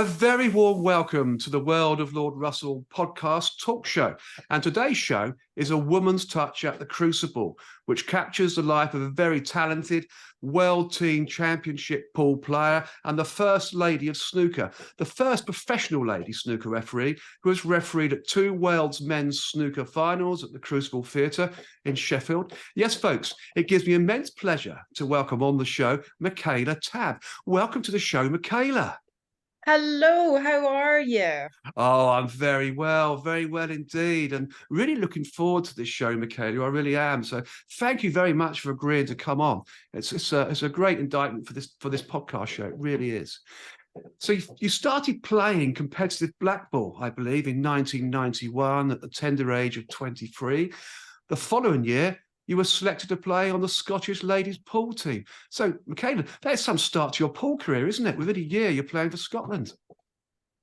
A very warm welcome to the World of Lord Russell podcast talk show. And today's show is a woman's touch at the Crucible, which captures the life of a very talented World Team Championship pool player and the first lady of snooker, the first professional lady snooker referee who has refereed at two World's men's snooker finals at the Crucible Theatre in Sheffield. Yes, folks, it gives me immense pleasure to welcome on the show Michaela Tabb. Welcome to the show, Michaela. Hello, how are you? Oh, I'm very well indeed, and really looking forward to this show, Michaela. I really am. So, thank you very much for agreeing to come on. It's a great indictment for this podcast show. It really is. So, you started playing competitive blackball, I believe, in 1991 at the tender age of 23. The following year, you were selected to play on the Scottish ladies pool team. So, Michaela, that's some start to your pool career, isn't it? Within a year, you're playing for Scotland.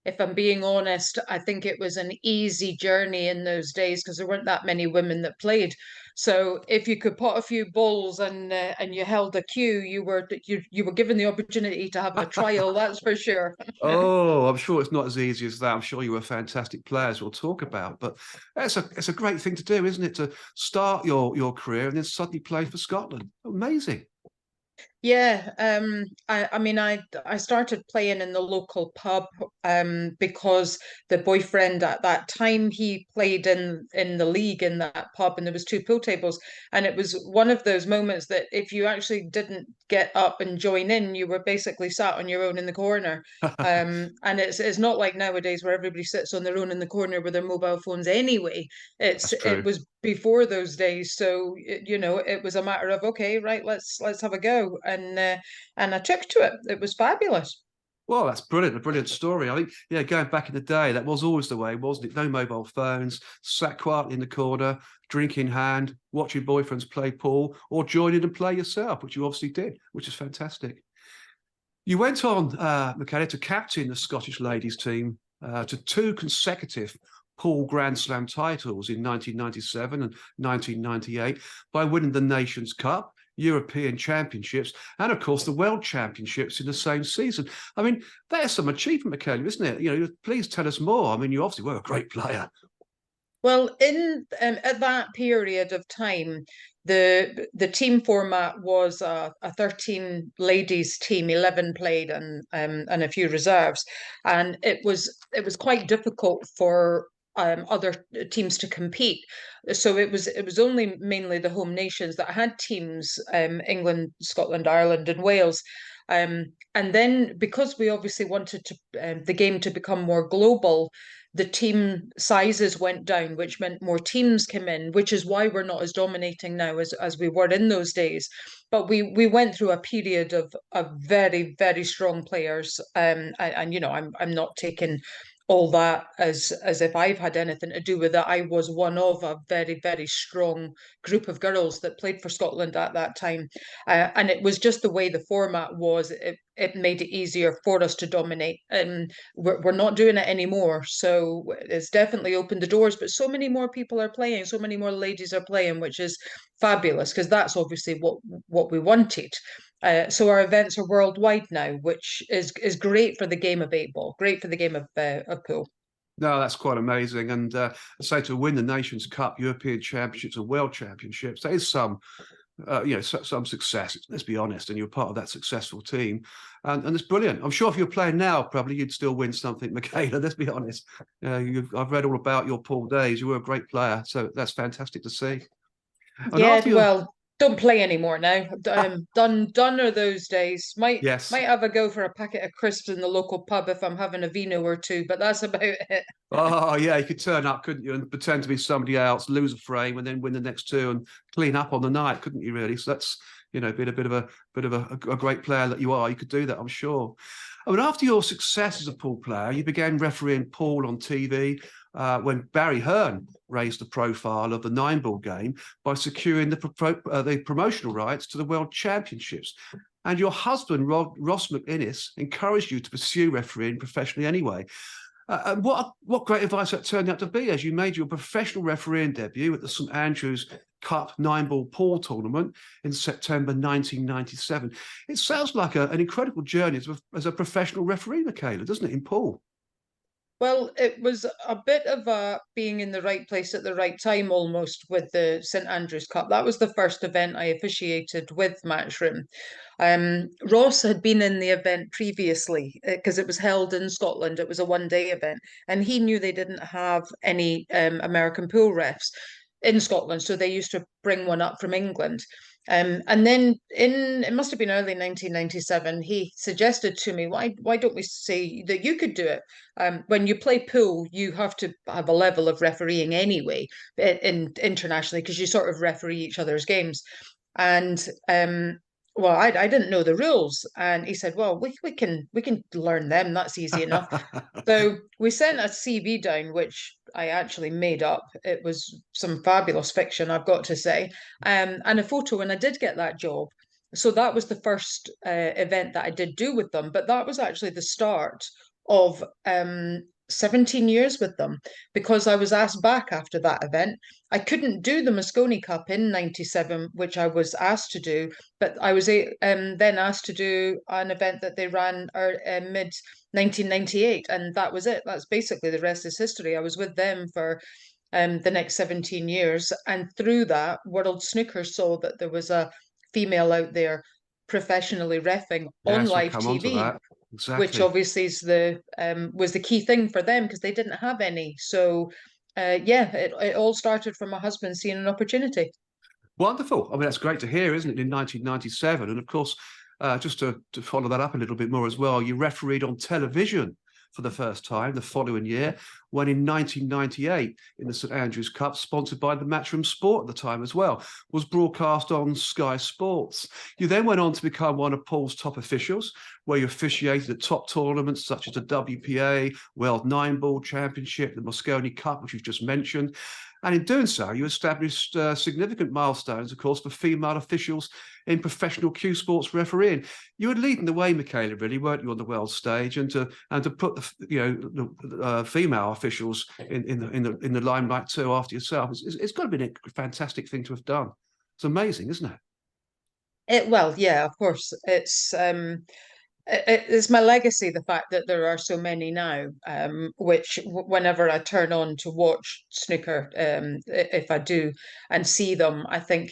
If I'm being honest, I think it was an easy journey in those days because there weren't that many women that played. So if you could pot a few balls and you held a cue, you were given the opportunity to have a trial. That's for sure. Oh, I'm sure it's not as easy as that. I'm sure you were fantastic players we'll talk about, but it's a great thing to do, isn't it? To start your career and then suddenly play for Scotland. Amazing. Yeah, I mean, I started playing in the local pub because the boyfriend at that time he played in the league in that pub, and there was two pool tables, and it was one of those moments that if you actually didn't get up and join in, you were basically sat on your own in the corner. And it's not like nowadays where everybody sits on their own in the corner with their mobile phones anyway. It was before those days, so it was a matter of okay, right, let's have a go, and I took to it. It was fabulous. Well, that's brilliant, a brilliant story. I think, yeah, going back in the day, that was always the way, wasn't it? No mobile phones, sat quietly in the corner, drink in hand, watching boyfriends play pool, or join in and play yourself, which you obviously did, which is fantastic. You went on, Michaela, to captain the Scottish ladies team to two consecutive pool Grand Slam titles in 1997 and 1998 by winning the Nations Cup, European Championships, and of course the World Championships in the same season. I mean, that's some achievement, Michaela, isn't it? Please tell us more. I mean, you obviously were a great player. Well, in at that period of time, the team format was a 13 ladies team, 11 played and a few reserves, and it was quite difficult for other teams to compete. So it was only mainly the home nations that had teams, England, Scotland, Ireland, and Wales. And then because we obviously wanted the game to become more global, the team sizes went down, which meant more teams came in, which is why we're not as dominating now as we were in those days. But we went through a period of very, very strong players. And I'm not taking all that as if I've had anything to do with it. I was one of a very, very strong group of girls that played for Scotland at that time. And it was just the way the format was. It made it easier for us to dominate. And we're not doing it anymore. So it's definitely opened the doors. But so many more people are playing, so many more ladies are playing, which is fabulous because that's obviously what we wanted. So our events are worldwide now, which is great for the game of eight ball, great for the game of pool. No, that's quite amazing. And say to win the Nations Cup, European Championships, and World Championships, that is some success. Let's be honest, and you're part of that successful team, and it's brilliant. I'm sure if you're playing now, probably you'd still win something, Michaela. Let's be honest. I've read all about your pool days. You were a great player, so that's fantastic to see. And Yeah, well, don't play anymore now. Done are those days. Might yes. might have a go for a packet of crisps in the local pub if I'm having a vino or two, but that's about it. Oh yeah, you could turn up, couldn't you, and pretend to be somebody else, lose a frame, and then win the next two and clean up on the night, couldn't you? Really? So that's being a bit of a great player that you are. You could do that, I'm sure. I mean, after your success as a pool player, you began refereeing pool on TV when Barry Hearn raised the profile of the nine-ball game by securing the promotional rights to the World Championships. And your husband, Ross McInnes, encouraged you to pursue refereeing professionally anyway. What great advice that turned out to be as you made your professional refereeing debut at the St Andrews Cup 9-ball pool tournament in September 1997. It sounds like an incredible journey as a professional referee, Michaela, doesn't it, in pool? Well, it was a bit of a being in the right place at the right time almost with the St Andrews Cup. That was the first event I officiated with Matchroom. Ross had been in the event previously because it was held in Scotland. It was a one-day event, and he knew they didn't have any American pool refs in Scotland, so they used to bring one up from England. And then it must have been early 1997, he suggested to me, why don't we say that you could do it? When you play pool, you have to have a level of refereeing anyway, internationally, because you sort of referee each other's games. And well, I didn't know the rules, and he said, well, we can learn them. That's easy enough. So we sent a CV down, which I actually made up. It was some fabulous fiction, I've got to say, and a photo, and I did get that job. So that was the first event that I did do with them, but that was actually the start of 17 years with them, because I was asked back after that event. I couldn't do the Mosconi Cup in 97, which I was asked to do, but I was then asked to do an event that they ran mid 1998, and that was it. That's basically the rest is history. I was with them for the next 17 years, and through that, World Snooker saw that there was a female out there professionally reffing on Yes, we'll live come on to TV, that. which Exactly. obviously is the was the key thing for them because they didn't have any. So yeah, it all started from my husband seeing an opportunity. Wonderful. I mean, that's great to hear, isn't it, in 1997? And of course, just to follow that up a little bit more as well, you refereed on television for the first time the following year, when in 1998, in the St Andrews Cup, sponsored by the Matchroom Sport at the time as well, was broadcast on Sky Sports. You then went on to become one of Paul's top officials, where you officiated at top tournaments such as the WPA, World 9-Ball Championship, the Mosconi Cup, which you've just mentioned. And in doing so, you established significant milestones, of course, for female officials in professional cue sports refereeing. You were leading the way, Michaela, really, weren't you, on the world stage, and to put the female officials in the limelight too after yourself. It's got to be a fantastic thing to have done. It's amazing, isn't it? Well, yeah, of course, it's my legacy, the fact that there are so many now, which whenever I turn on to watch snooker, if I do and see them, I think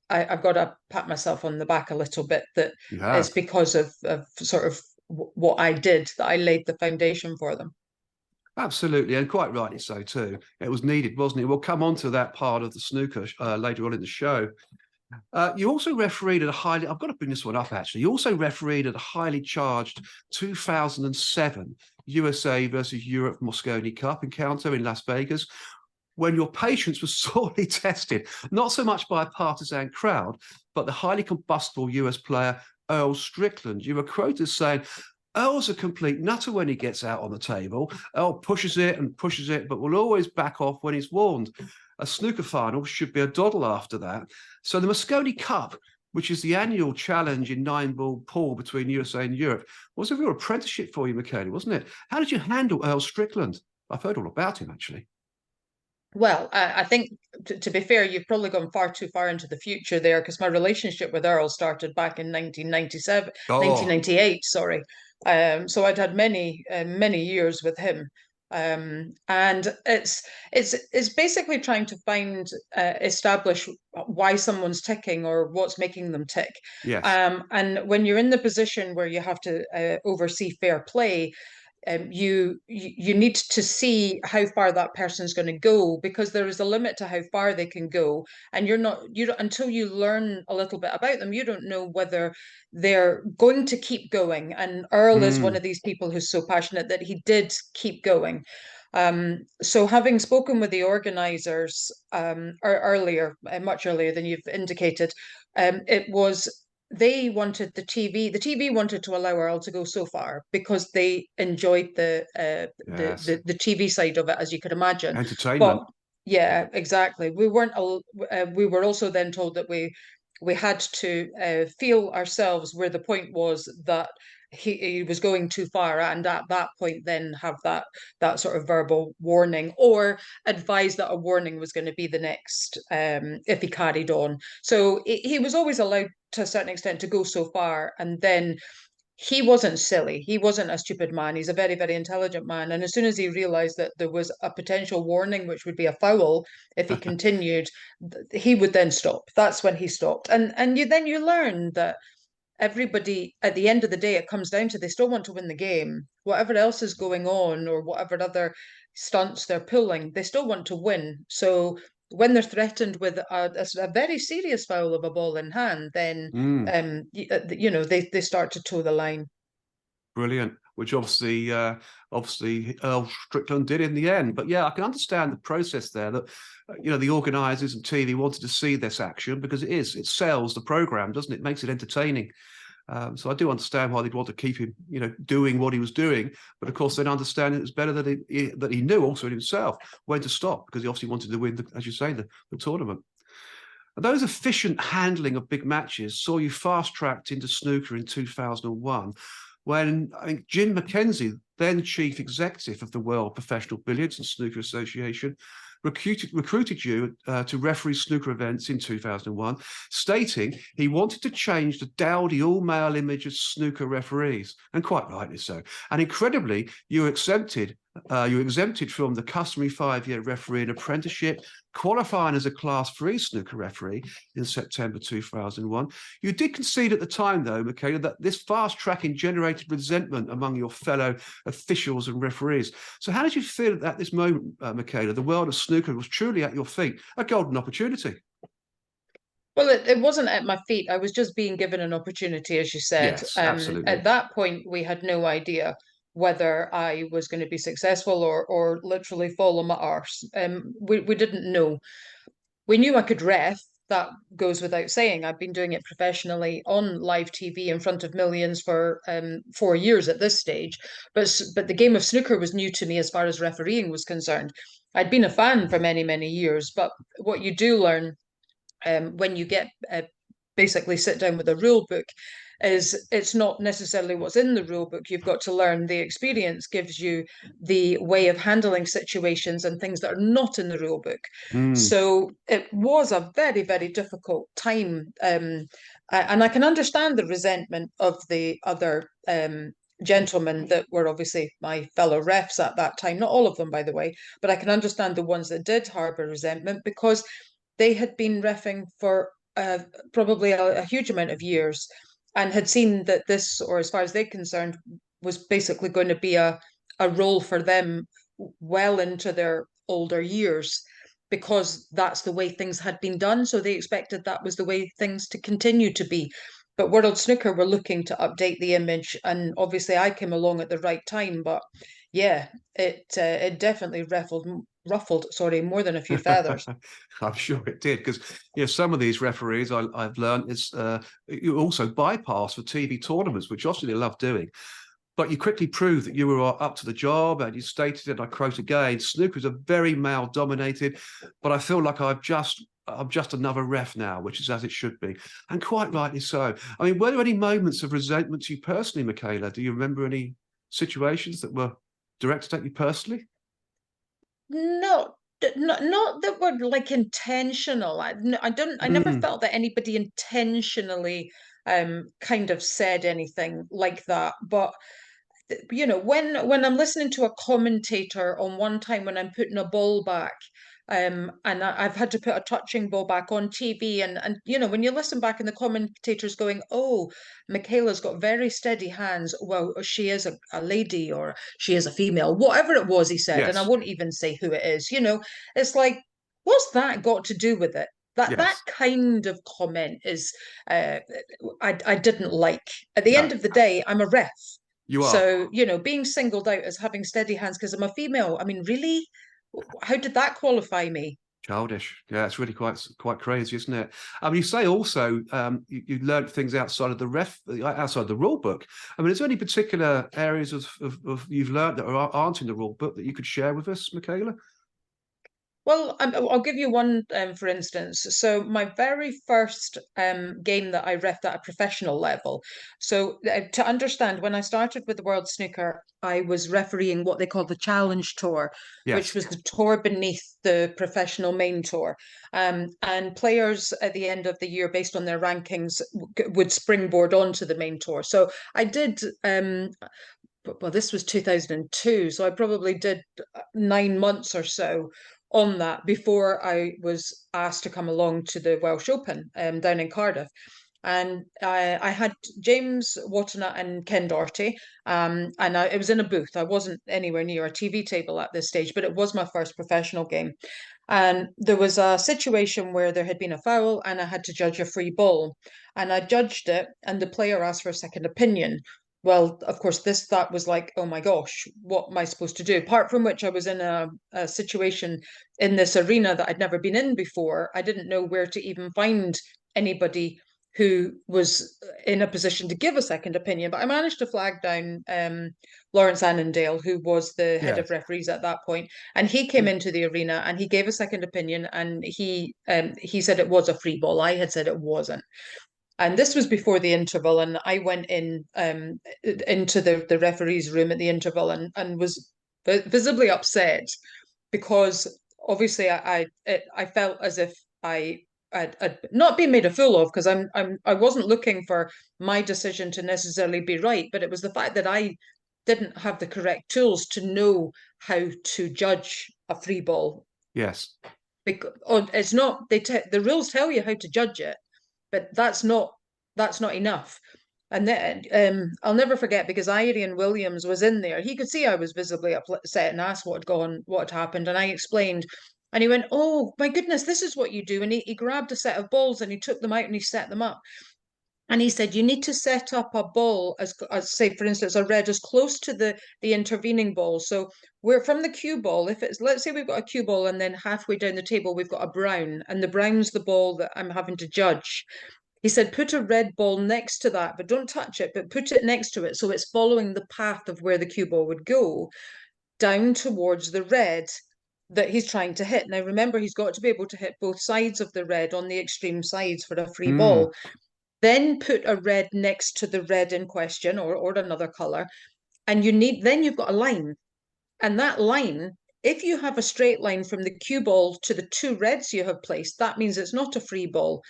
I've got to pat myself on the back a little bit, that You it's have. because of sort of what I did that I laid the foundation for them. Absolutely, and quite rightly so too. It was needed, wasn't it? We'll come on to that part of the snooker later on in the show. You also refereed at a highly, I've got to bring this one up actually. You also refereed at a highly charged 2007 USA versus Europe Mosconi Cup encounter in Las Vegas, when your patience was sorely tested, not so much by a partisan crowd, but the highly combustible US player Earl Strickland. You were quoted as saying, Earl's a complete nutter when he gets out on the table. Earl pushes it, but will always back off when he's warned. A snooker final should be a doddle after that. So the Mosconi Cup, which is the annual challenge in 9-ball pool between USA and Europe, was a real apprenticeship for you, Michaela, wasn't it? How did you handle Earl Strickland? I've heard all about him, actually. Well, I think to be fair, you've probably gone far too far into the future there, because my relationship with Earl started back in 1997, Oh, 1998, sorry. So I'd had many years with him. And it's basically trying to establish why someone's ticking or what's making them tick. yes. And when you're in the position where you have to oversee fair play, you need to see how far that person's going to go, because there is a limit to how far they can go, and you don't, until you learn a little bit about them, you don't know whether they're going to keep going. And Earl is one Mm, of these people who's so passionate that he did keep going. So having spoken with the organizers earlier, much earlier than you've indicated, it was they wanted the TV wanted to allow Earl to go so far because they enjoyed yes. the TV side of it, as you could imagine. But Entertainment. yeah, exactly. We were also then told that we had to feel ourselves where the point was that he was going too far, and at that point then have that sort of verbal warning, or advise that a warning was going to be the next if he carried on. So he was always allowed to a certain extent to go so far, and then he wasn't silly. He wasn't a stupid man. He's a very, very intelligent man. And as soon as he realized that there was a potential warning, which would be a foul if he continued, he would then stop. That's when he stopped. And you learn that everybody, at the end of the day, it comes down to they still want to win the game. Whatever else is going on, or whatever other stunts they're pulling, they still want to win. So when they're threatened with a very serious foul of a ball in hand, then they start to toe the line. Brilliant. Which obviously Earl Strickland did in the end. But yeah, I can understand the process there, that the organisers and TV wanted to see this action, because it sells the program, doesn't it? It makes it entertaining. So I do understand why they'd want to keep him, doing what he was doing. But of course, then understanding it was better that he knew also himself when to stop, because he obviously wanted to win, as you say, the tournament. And those efficient handling of big matches saw you fast-tracked into snooker in 2001, when I think Jim McKenzie, then chief executive of the World Professional Billiards and Snooker Association, recruited you to referee snooker events in 2001, stating he wanted to change the dowdy all-male image of snooker referees, and quite rightly so. And incredibly, you were exempted from the customary 5-year refereeing apprenticeship, qualifying as a Class 3 snooker referee in September 2001. You did concede at the time, though, Michaela, that this fast-tracking generated resentment among your fellow officials and referees. So how did you feel at this moment, Michaela? The world of snooker was truly at your feet, a golden opportunity. Well, it wasn't at my feet. I was just being given an opportunity, as you said. Yes, absolutely. At that point, we had no idea whether I was going to be successful or literally fall on my arse. We didn't know. We knew I could ref. That goes without saying. I've been doing it professionally on live TV in front of millions for 4 years at this stage. But the game of snooker was new to me as far as refereeing was concerned. I'd been a fan for many, many years, but what you do learn when you get basically sit down with a rule book is it's not necessarily what's in the rule book. You've got to learn. The experience gives you the way of handling situations and things that are not in the rule book. So it was a very, very difficult time. And I can understand the resentment of the other gentlemen that were obviously my fellow refs at that time. Not all of them, by the way, but I can understand the ones that did harbour resentment, because they had been reffing for probably a huge amount of years, and had seen that this, or as far as they're concerned, was basically going to be a role for them well into their older years, because that's the way things had been done. So they expected that was the way things to continue to be. But World Snooker were looking to update the image, and obviously I came along at the right time. But yeah, it definitely ruffled more than a few feathers. I'm sure it did, because some of these referees I've learned is you also bypass for TV tournaments, which obviously they love doing. But you quickly proved that you were up to the job, and you stated, and I quote again, snooker is a very male dominated, but I feel like I'm just another ref now, which is as it should be. And quite rightly so. I mean, were there any moments of resentment to you personally, Michaela? Do you remember any situations that were directed at you personally? Not that were like intentional. I never felt that anybody intentionally kind of said anything like that. But when I'm listening to a commentator on one time when I'm putting a ball back, and I've had to put a touching ball back on TV, and when you listen back and the commentator's going, "Oh, Michaela's got very steady hands. Well, she is a lady, or she is a female," whatever it was he said, and I Yes. won't even say who it is. It's like, what's that got to do with it? That Yes. kind of comment is, I didn't like. At the No, end of the day, I'm a ref. you are. So, being singled out as having steady hands because I'm a female, I mean, really? How did that qualify me? Childish. Yeah, it's really quite crazy, isn't it? I mean, you say also you learned things outside of outside the rule book. I mean, is there any particular areas of you've learned that aren't in the rule book that you could share with us, Michaela? Well, I'll give you one for instance. So my very first game that I reffed at a professional level. So to understand, when I started with the World Snooker, I was refereeing what they call the Challenge Tour, which Yes. was the tour beneath the professional main tour. And players at the end of the year, based on their rankings, would springboard onto the main tour. So I did well, this was 2002, so I probably did 9 months or so on that before I was asked to come along to the Welsh Open down in Cardiff. And I had James Watana and Ken Doherty, and it was in a booth. I wasn't anywhere near a TV table at this stage, but it was my first professional game. And there was a situation where there had been a foul, and I had to judge a free ball. And I judged it, and the player asked for a second opinion. Well, of course, that was like, oh my gosh, what am I supposed to do? Apart from which, I was in a situation in this arena that I'd never been in before. I didn't know where to even find anybody who was in a position to give a second opinion. But I managed to flag down Lawrence Annandale, who was the head of Yes. referees at that point, and he came into the arena and he gave a second opinion, and he said it was a free ball. I had said it wasn't. And this was before the interval, and I went in into the referee's room at the interval and was visibly upset because obviously I felt as if I'd not been made a fool of, because I wasn't looking for my decision to necessarily be right, but it was the fact that I didn't have the correct tools to know how to judge a free ball. Yes. Because it's not the rules tell you how to judge it, but that's not enough. And then I'll never forget, because Irian Williams was in there. He could see I was visibly upset and asked what had happened, and I explained. And he went, "Oh my goodness, this is what you do." And he grabbed a set of balls and he took them out and he set them up. And he said, you need to set up a ball as say, for instance, a red as close to the intervening ball. So we're from the cue ball. If it's, let's say we've got a cue ball and then halfway down the table we've got a brown, and the brown's the ball that I'm having to judge. He said, put a red ball next to that, but don't touch it, but put it next to it so it's following the path of where the cue ball would go down towards the red that he's trying to hit. Now, remember, he's got to be able to hit both sides of the red on the extreme sides for a free Mm. ball. Then put a red next to the red in question, or another color, and then you've got a line. And that line, if you have a straight line from the cue ball to the two reds you have placed, that means it's not a free ball.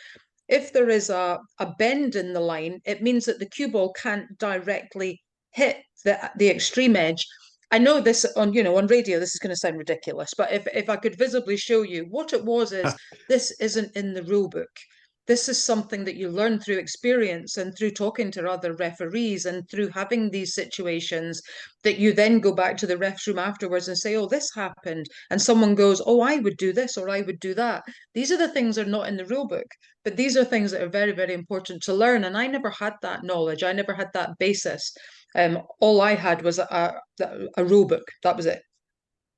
If there is a bend in the line, it means that the cue ball can't directly hit the extreme edge. I know this on radio, this is going to sound ridiculous, but if I could visibly show you what it was, is this isn't in the rule book. This is something that you learn through experience and through talking to other referees and through having these situations that you then go back to the ref's room afterwards and say, oh, this happened. And someone goes, oh, I would do this or I would do that. These are the things that are not in the rule book, but these are things that are very, very important to learn. And I never had that knowledge. I never had that basis. All I had was a rule book. That was it.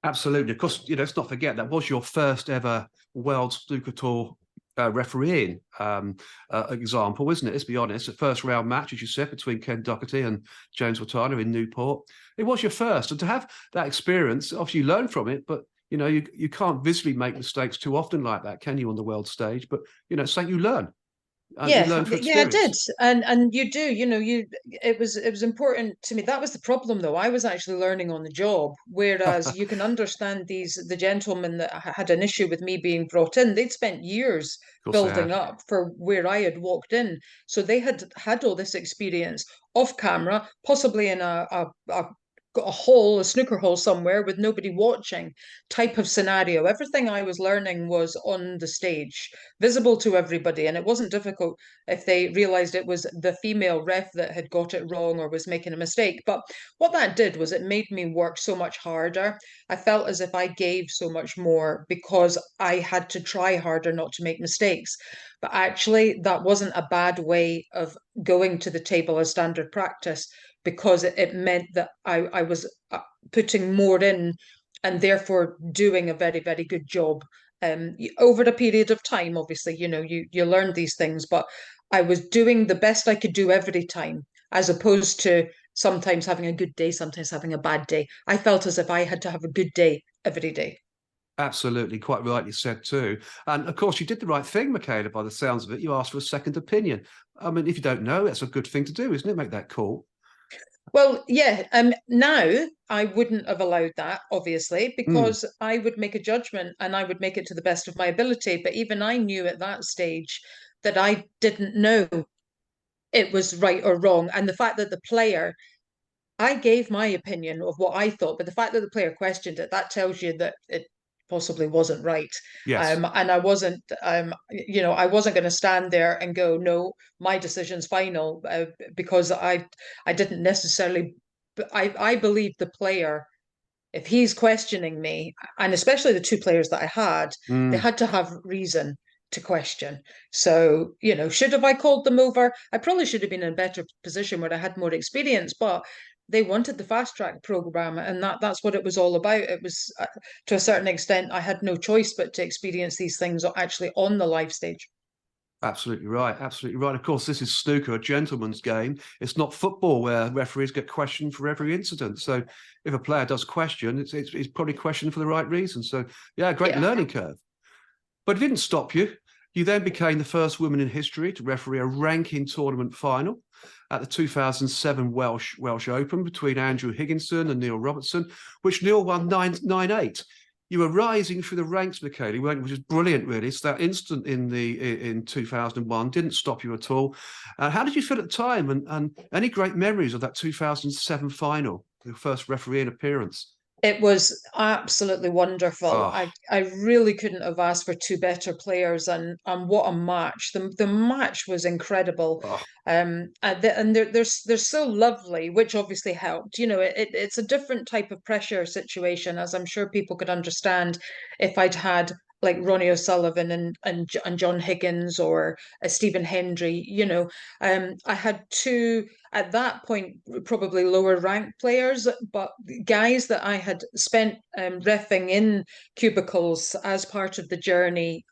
Absolutely. Of course, let's not forget that was your first ever World Snooker Tour refereeing example, wasn't it? Let's be honest. The first round match, as you said, between Ken Doherty and James Watana in Newport. It was your first. And to have that experience, obviously you learn from it, but you can't visibly make mistakes too often like that, can you, on the world stage? But it's something you learn. You learn through Yeah, I did, experience. and you do. It was important to me. That was the problem, though. I was actually learning on the job, whereas you can understand the gentlemen that had an issue with me being brought in. They'd spent years Of course they building had. up for where I had walked in, so they had all this experience off camera, possibly in a hole, a snooker hole somewhere with nobody watching type of scenario. Everything I was learning was on the stage, visible to everybody. And it wasn't difficult if they realized it was the female ref that had got it wrong or was making a mistake. But what that did was it made me work so much harder. I felt as if I gave so much more because I had to try harder not to make mistakes. But actually, that wasn't a bad way of going to the table as standard practice, because it meant that I was putting more in and therefore doing a very, very good job. Over a period of time, obviously, you learn these things, but I was doing the best I could do every time, as opposed to sometimes having a good day, sometimes having a bad day. I felt as if I had to have a good day every day. Absolutely, quite rightly said too. And of course, you did the right thing, Michaela, by the sounds of it. You asked for a second opinion. I mean, if you don't know, it's a good thing to do, isn't it? Make that call. Well, yeah, now I wouldn't have allowed that, obviously, Mm, because I would make a judgment and I would make it to the best of my ability. But even I knew at that stage that I didn't know it was right or wrong. And the fact that the player, I gave my opinion of what I thought, but the fact that the player questioned it, that tells you that it possibly wasn't right. yes, And I wasn't, I wasn't going to stand there and go, no, my decision's final, because I didn't necessarily, I believe the player, if he's questioning me, and especially the two players that I had, they mm, had to have reason to question. So, should have I called them over? I probably should have been in a better position where I had more experience, but they wanted the fast track program, and that's what it was all about. It was, to a certain extent, I had no choice but to experience these things actually on the live stage. absolutely right. Absolutely right. Of course, this is snooker, a gentleman's game. It's not football where referees get questioned for every incident. So if a player does question, it's probably questioned for the right reason. So yeah, great Yeah. learning curve. But it didn't stop you. You then became the first woman in history to referee a ranking tournament final at the 2007 Welsh Open between Andrew Higginson and Neil Robertson, which Neil won 9-8. You were rising through the ranks, Michaela, which is brilliant, really. So that instant in 2001 didn't stop you at all. How did you feel at the time? And any great memories of that 2007 final, the first refereeing appearance? It was absolutely wonderful. Oh, I really couldn't have asked for two better players, and what a match. The match was incredible. oh, And they're so lovely, which obviously helped. It's a different type of pressure situation, as I'm sure people could understand if I'd had like Ronnie O'Sullivan and John Higgins or Stephen Hendry. I had two at that point probably lower ranked players, but guys that I had spent reffing in cubicles as part of the journey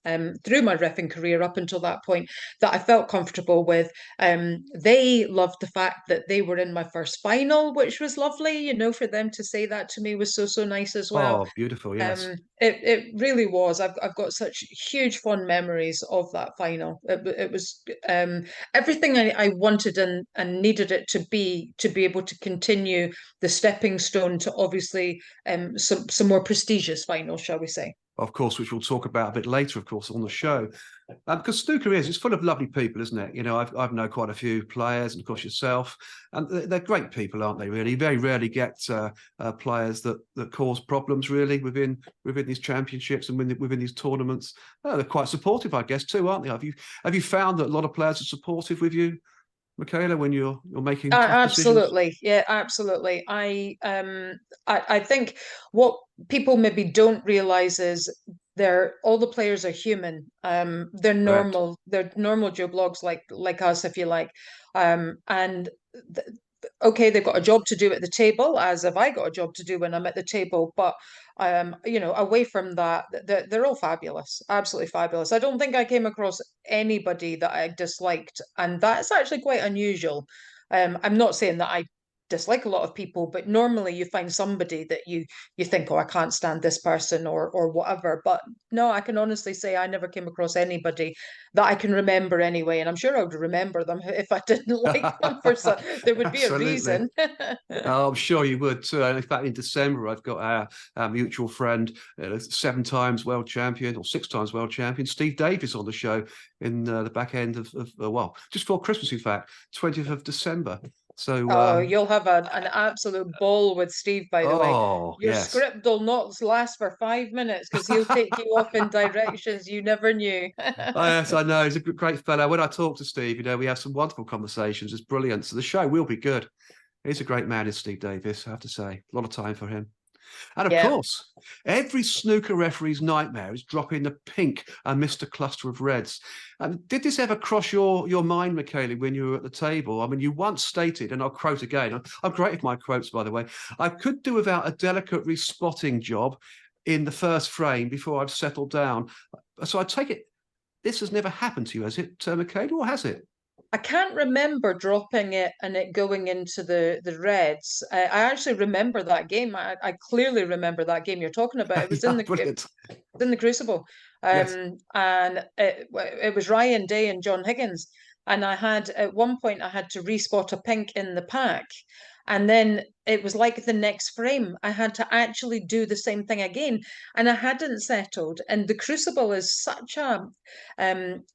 through my reffing career up until that point that I felt comfortable with. They loved the fact that they were in my first final, which was lovely. For them to say that to me was so nice as well. oh, beautiful, yes. It really was. I've got such huge fond memories of that final. It was everything I wanted and needed it to be able to continue the stepping stone to obviously some more prestigious finals, shall we say. Of course, which we'll talk about a bit later, of course, on the show. Because snooker it's full of lovely people, isn't it? I've known quite a few players, and of course yourself, and they're great people, aren't they? Really, you very rarely get players that cause problems really within these championships and within these tournaments. They're quite supportive, I guess, too, aren't they? Have you found that a lot of players are supportive with you, Michaela, when you're making tough decisions? Absolutely, yeah, absolutely. I think what people maybe don't realize is they're all the players are human. Correct. They're normal Joe Blogs like us, if you like. And th okay, they've got a job to do at the table, as have I got a job to do when I'm at the table. But away from that, they're all fabulous, absolutely fabulous. I don't think I came across anybody that I disliked, and that's actually quite unusual. I'm not saying that I dislike a lot of people, but normally you find somebody that you think, oh, I can't stand this person or whatever. But no, I can honestly say I never came across anybody that I can remember anyway, and I'm sure I would remember them if I didn't like them for so there would be a Absolutely. reason. Oh, I'm sure you would too. And in fact, in December, I've got our mutual friend, 7 times world champion or 6 times world champion, Steve Davis, on the show in the back end of well, just before Christmas, in fact, 20th of December. So, Oh, you'll have an absolute ball with Steve, by the way. oh, Your yes. script will not last for 5 minutes because he'll take you off in directions you never knew. Oh, yes, I know. He's a great fellow. When I talk to Steve, we have some wonderful conversations. It's brilliant. So the show will be good. He's a great man, is Steve Davis, I have to say. A lot of time for him. And of Yeah. course, every snooker referee's nightmare is dropping the pink and Mr. Cluster of Reds. Did this ever cross your mind, Michaela, when you were at the table? I mean, you once stated, and I'll quote again, I'm great with my quotes, by the way, I could do without a delicate respotting job in the first frame before I've settled down. So I take it this has never happened to you, has it, Michaela, or has it? I can't remember dropping it and it going into the reds. I actually remember that game. I clearly remember that game you're talking about. It was Yeah, brilliant. in the Crucible, Yes. and it was Ryan Day and John Higgins, and I had at one point I had to respot a pink in the pack, and then it was like the next frame I had to actually do the same thing again, and I hadn't settled. And the Crucible is such a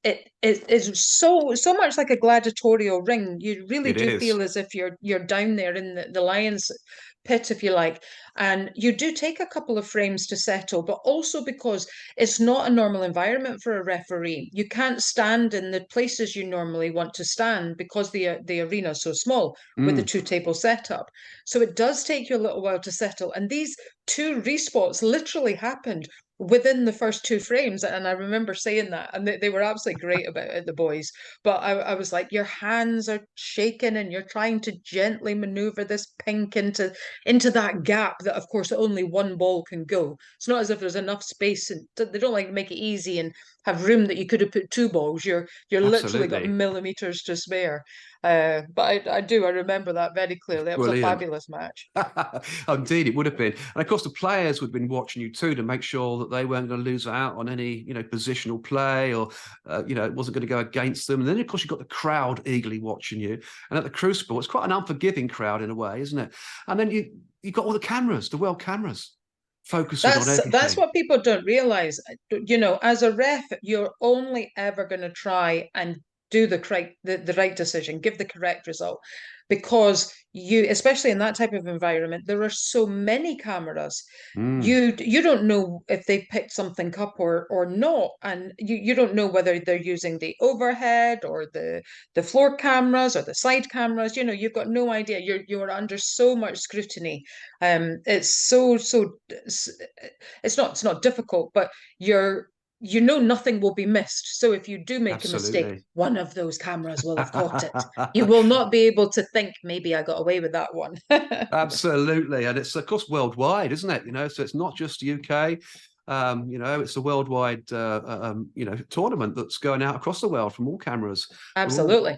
it is so much like a gladiatorial ring. You really It do is. feel as if you're down there in the lion's pit, if you like. And you do take a couple of frames to settle, but also because it's not a normal environment for a referee. You can't stand in the places you normally want to stand because the arena is so small with the Mm, two table setup. So it does take you a little while to settle. And these two respots literally happened within the first two frames. And I remember saying that, and they were absolutely great about it, the boys. But I was like, your hands are shaking and you're trying to gently maneuver this pink into that gap that, of course, only one ball can go. It's not as if there's enough space, and they don't like make it easy and have room that you could have put two balls. You're literally got absolutely. millimeters to spare. But I remember that very clearly. It was a Brilliant. fabulous match. Indeed, it would have been. And of course, the players would have been watching you too to make sure that they weren't going to lose out on any, positional play or, it wasn't going to go against them. And then, of course, you've got the crowd eagerly watching you. And at the Crucible, it's quite an unforgiving crowd in a way, isn't it? And then you've got all the cameras, the world cameras, focusing on That's everything. what people don't realize. As a ref, you're only ever going to try and do the right decision, give the correct result, because especially in that type of environment, there are so many cameras. Mm, You don't know if they've picked something up or not, and you don't know whether they're using the overhead or the floor cameras or the side cameras. You've got no idea. You're under so much scrutiny. It's so it's not difficult, but nothing will be missed. So if you do make a mistake, absolutely. one of those cameras will have caught it. You will not be able to think, maybe I got away with that one. Absolutely. And it's, of course, worldwide, isn't it? So it's not just UK. It's a worldwide, tournament that's going out across the world from all cameras, from all. Absolutely.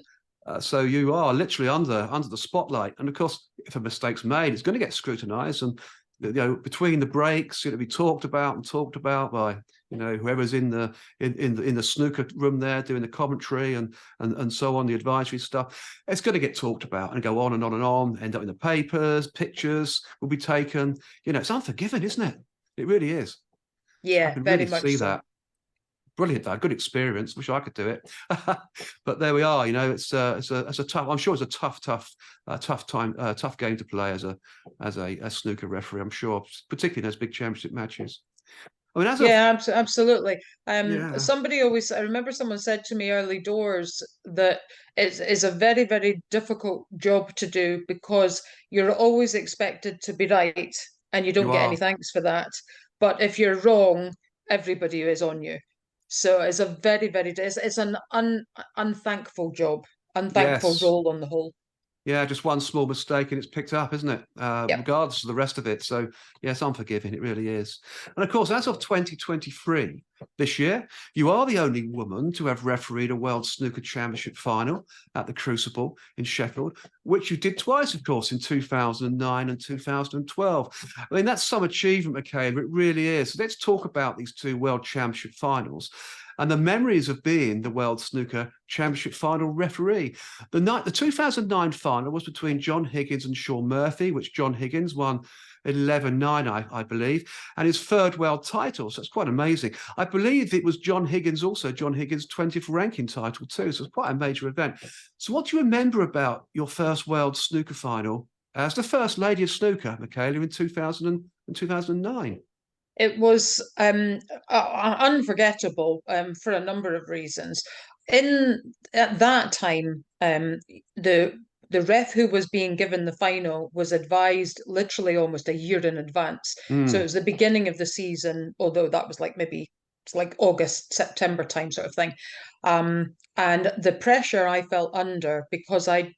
So you are literally under the spotlight. And of course, if a mistake's made, it's going to get scrutinized. And between the breaks, it'll be talked about by whoever's in the snooker room there doing the commentary and so on, the advisory stuff. It's going to get talked about and go on and on and on. End up in the papers. Pictures will be taken. It's unforgiving, isn't it? It really is. I Yeah, can very really much see so. that. Brilliant, though. Good experience. Wish I could do it, but there we are. It's a tough. I'm sure it's a tough time, tough game to play as a snooker referee. I'm sure, particularly in those big championship matches. I mean, Yeah, absolutely. yeah, I remember someone said to me early doors that it's a very, very difficult job to do because you're always expected to be right and you don't you get any are. thanks for that. But if you're wrong, everybody is on you. So it's a very, very, it's an unthankful job, unthankful Yes. role on the whole. Yeah, just one small mistake and it's picked up, isn't it? Yep. Regardless of the rest of it. So, yes, unforgiving. It really is. And of course, as of 2023, this year, you are the only woman to have refereed a World Snooker Championship final at the Crucible in Sheffield, which you did twice, of course, in 2009 and 2012. I mean, that's some achievement, Michaela. It really is. So let's talk about these two World Championship finals and the memories of being the World Snooker Championship final referee. The 2009 final was between John Higgins and Sean Murphy, which John Higgins won 11-9, I believe, and his third world title. So it's quite amazing. I believe it was John Higgins' 20th ranking title too. So it's quite a major event. So what do you remember about your first World Snooker final as the first lady of snooker, Michaela, in 2000 and 2009? It was unforgettable for a number of reasons. At that time, the ref who was being given the final was advised literally almost a year in advance. So it Mm, was the beginning of the season, although that was like maybe it's like August, September time sort of thing. And the pressure I felt under because I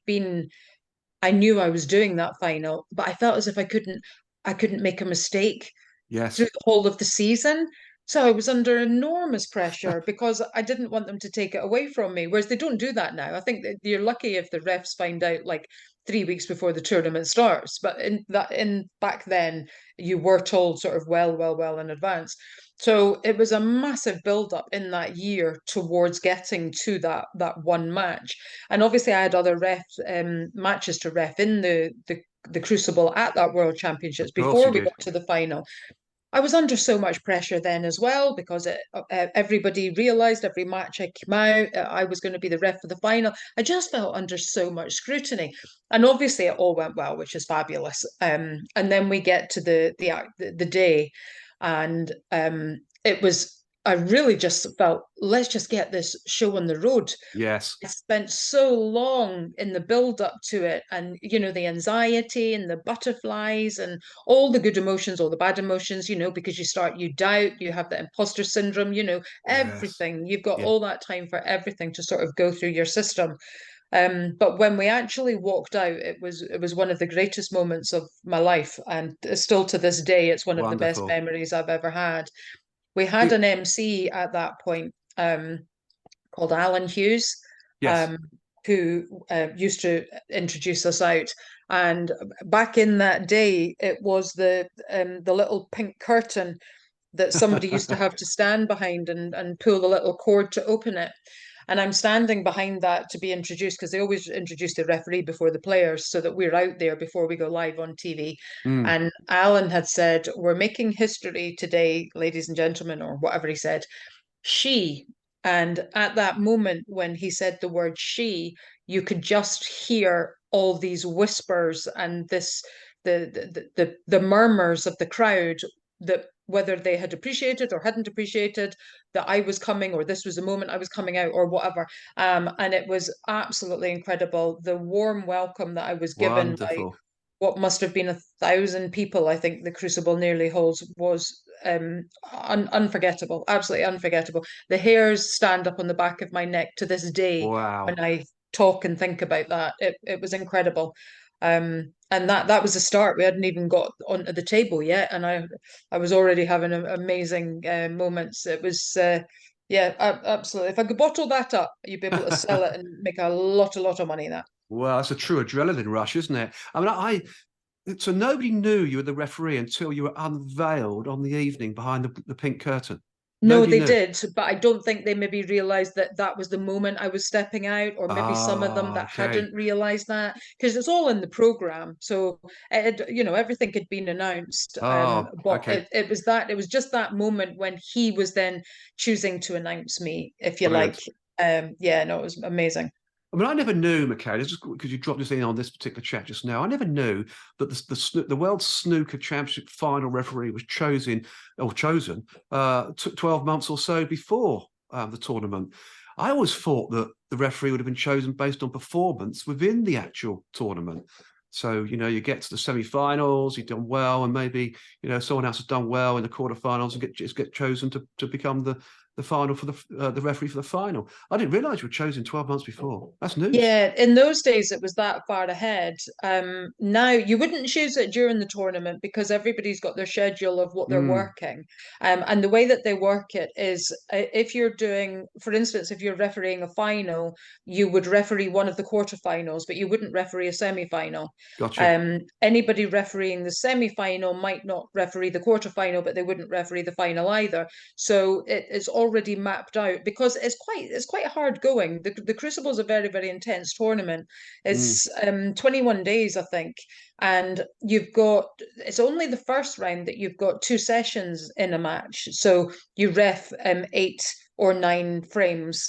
knew I was doing that final, but I felt as if I couldn't make a mistake through yes. the whole of the season. So I was under enormous pressure because I didn't want them to take it away from me. Whereas they don't do that now. I think that you're lucky if the refs find out like 3 weeks before the tournament starts. But in back then, you were told sort of well in advance. So it was a massive build-up in that year towards getting to that one match. And obviously I had other matches to ref in the Crucible at that World Of Championships course before you we did. got to the final. I was under so much pressure then as well because everybody realised every match I came out, I was going to be the ref for the final. I just felt under so much scrutiny, and obviously it all went well, which is fabulous. And then we get to the day, and it was. I really just felt, let's just get this show on the road. Yes. I spent so long in the build up to it, and the anxiety and the butterflies and all the good emotions, all the bad emotions, because you doubt, you have the imposter syndrome, Yes. everything. You've got Yeah. all that time for everything to sort of go through your system. But when we actually walked out, it was one of the greatest moments of my life, and still to this day, it's one of the best Wonderful. memories I've ever had. We had It, an MC at that point. Called Alan Hughes, yes. um, who used to introduce us out. And back in that day, it was the little pink curtain that somebody used to have to stand behind and pull the little cord to open it. And I'm standing behind that to be introduced because they always introduce the referee before the players so that we're out there before we go live on TV. Mm. And Alan had said, "We're making history today, ladies and gentlemen," or whatever he said. She. And at that moment, when he said the word she, you could just hear all these whispers and the murmurs of the crowd, that whether they had appreciated or hadn't appreciated that I was coming, or this was the moment I was coming out, or whatever. And it was absolutely incredible. The warm welcome that I was given by Wonderful. what must have been 1,000 people, I think the Crucible nearly holds, was unforgettable, absolutely unforgettable. The hairs stand up on the back of my neck to this day when Wow. I talk and think about that. It was incredible. And that was the start. We hadn't even got onto the table yet, and I was already having amazing moments. It was yeah, absolutely. If I could bottle that up, you'd be able to sell it and make a lot of money. That. Well, that's a true adrenaline rush, isn't it? I mean, so nobody knew you were the referee until you were unveiled on the evening behind the pink curtain. No, Nobody they knew. did, but I don't think they maybe realized that that was the moment I was stepping out, or maybe some of them Ah, that okay. hadn't realized that because it's all in the program. So everything had been announced. Oh, But okay. it was just that moment when he was then choosing to announce me, if you like. Brilliant. Yeah, no, it was amazing. I mean, I never knew, Michaela, just because you dropped this in on this particular chat just now, I never knew that the World Snooker Championship final referee was chosen 12 months or so before the tournament. I always thought that the referee would have been chosen based on performance within the actual tournament. So, you get to the semi-finals, you've done well, and maybe, someone else has done well in the quarterfinals and get chosen to become the final for the referee for the final. I didn't realize you were chosen 12 months before. That's news. Yeah, in those days it was that far ahead. Now you wouldn't choose it during the tournament because everybody's got their schedule of what they're Mm, working. And the way that they work it is if you're doing, for instance, if you're refereeing a final, you would referee one of the quarterfinals, but you wouldn't referee a semi-final. gotcha. Anybody refereeing the semi-final might not referee the quarterfinal, but they wouldn't referee the final either. So it's already mapped out because it's quite hard going. The Crucible is a very intense tournament. Mm, It's 21 days, I think, and it's only the first round that you've got two sessions in a match. So you ref 8 or 9 frames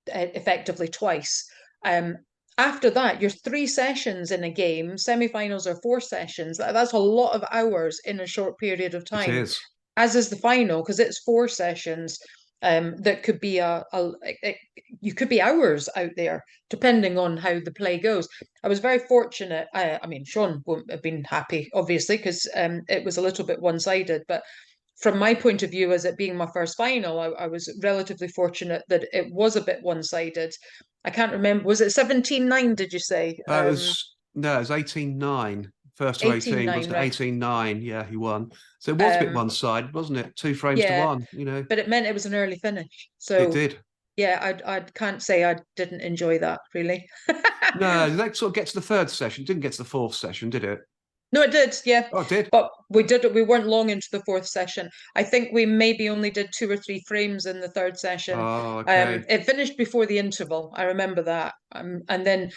effectively twice. Um, After that, you're 3 sessions in a game. Semi-finals are 4 sessions. That's a lot of hours in a short period of it time, is. as is the final, because it's 4 sessions. That could be you could be hours out there, depending on how the play goes. I was very fortunate. I mean, Sean won't have been happy, obviously, because it was a little bit one-sided. But from my point of view, as it being my first final, I was relatively fortunate that it was a bit one-sided. I can't remember. Was it 17-9, did you say? No, it was 18-9 First to 18, 18-9, wasn't it? right? 18-9, yeah, he won. So it was a bit Um, one-sided, wasn't it? 2 frames to yeah, one, you know. but it meant it was an early finish. It So did. yeah, I can't say I didn't enjoy that really. No, that sort of get to the third session. Didn't get to the fourth session, did it? No, it did, yeah. Oh, it did. But we did it. We weren't long into the fourth session. I think we maybe only did 2 or 3 frames in the third session. Oh, okay. It finished before the interval. I remember that. And then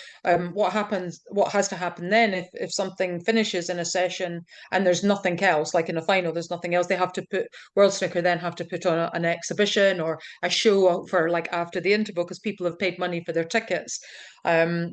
what happens? What has to happen then if something finishes in a session and there's nothing else, like in a final, there's nothing else. They have to put World Snooker then have to put on an exhibition or a show for like after the interval because people have paid money for their tickets.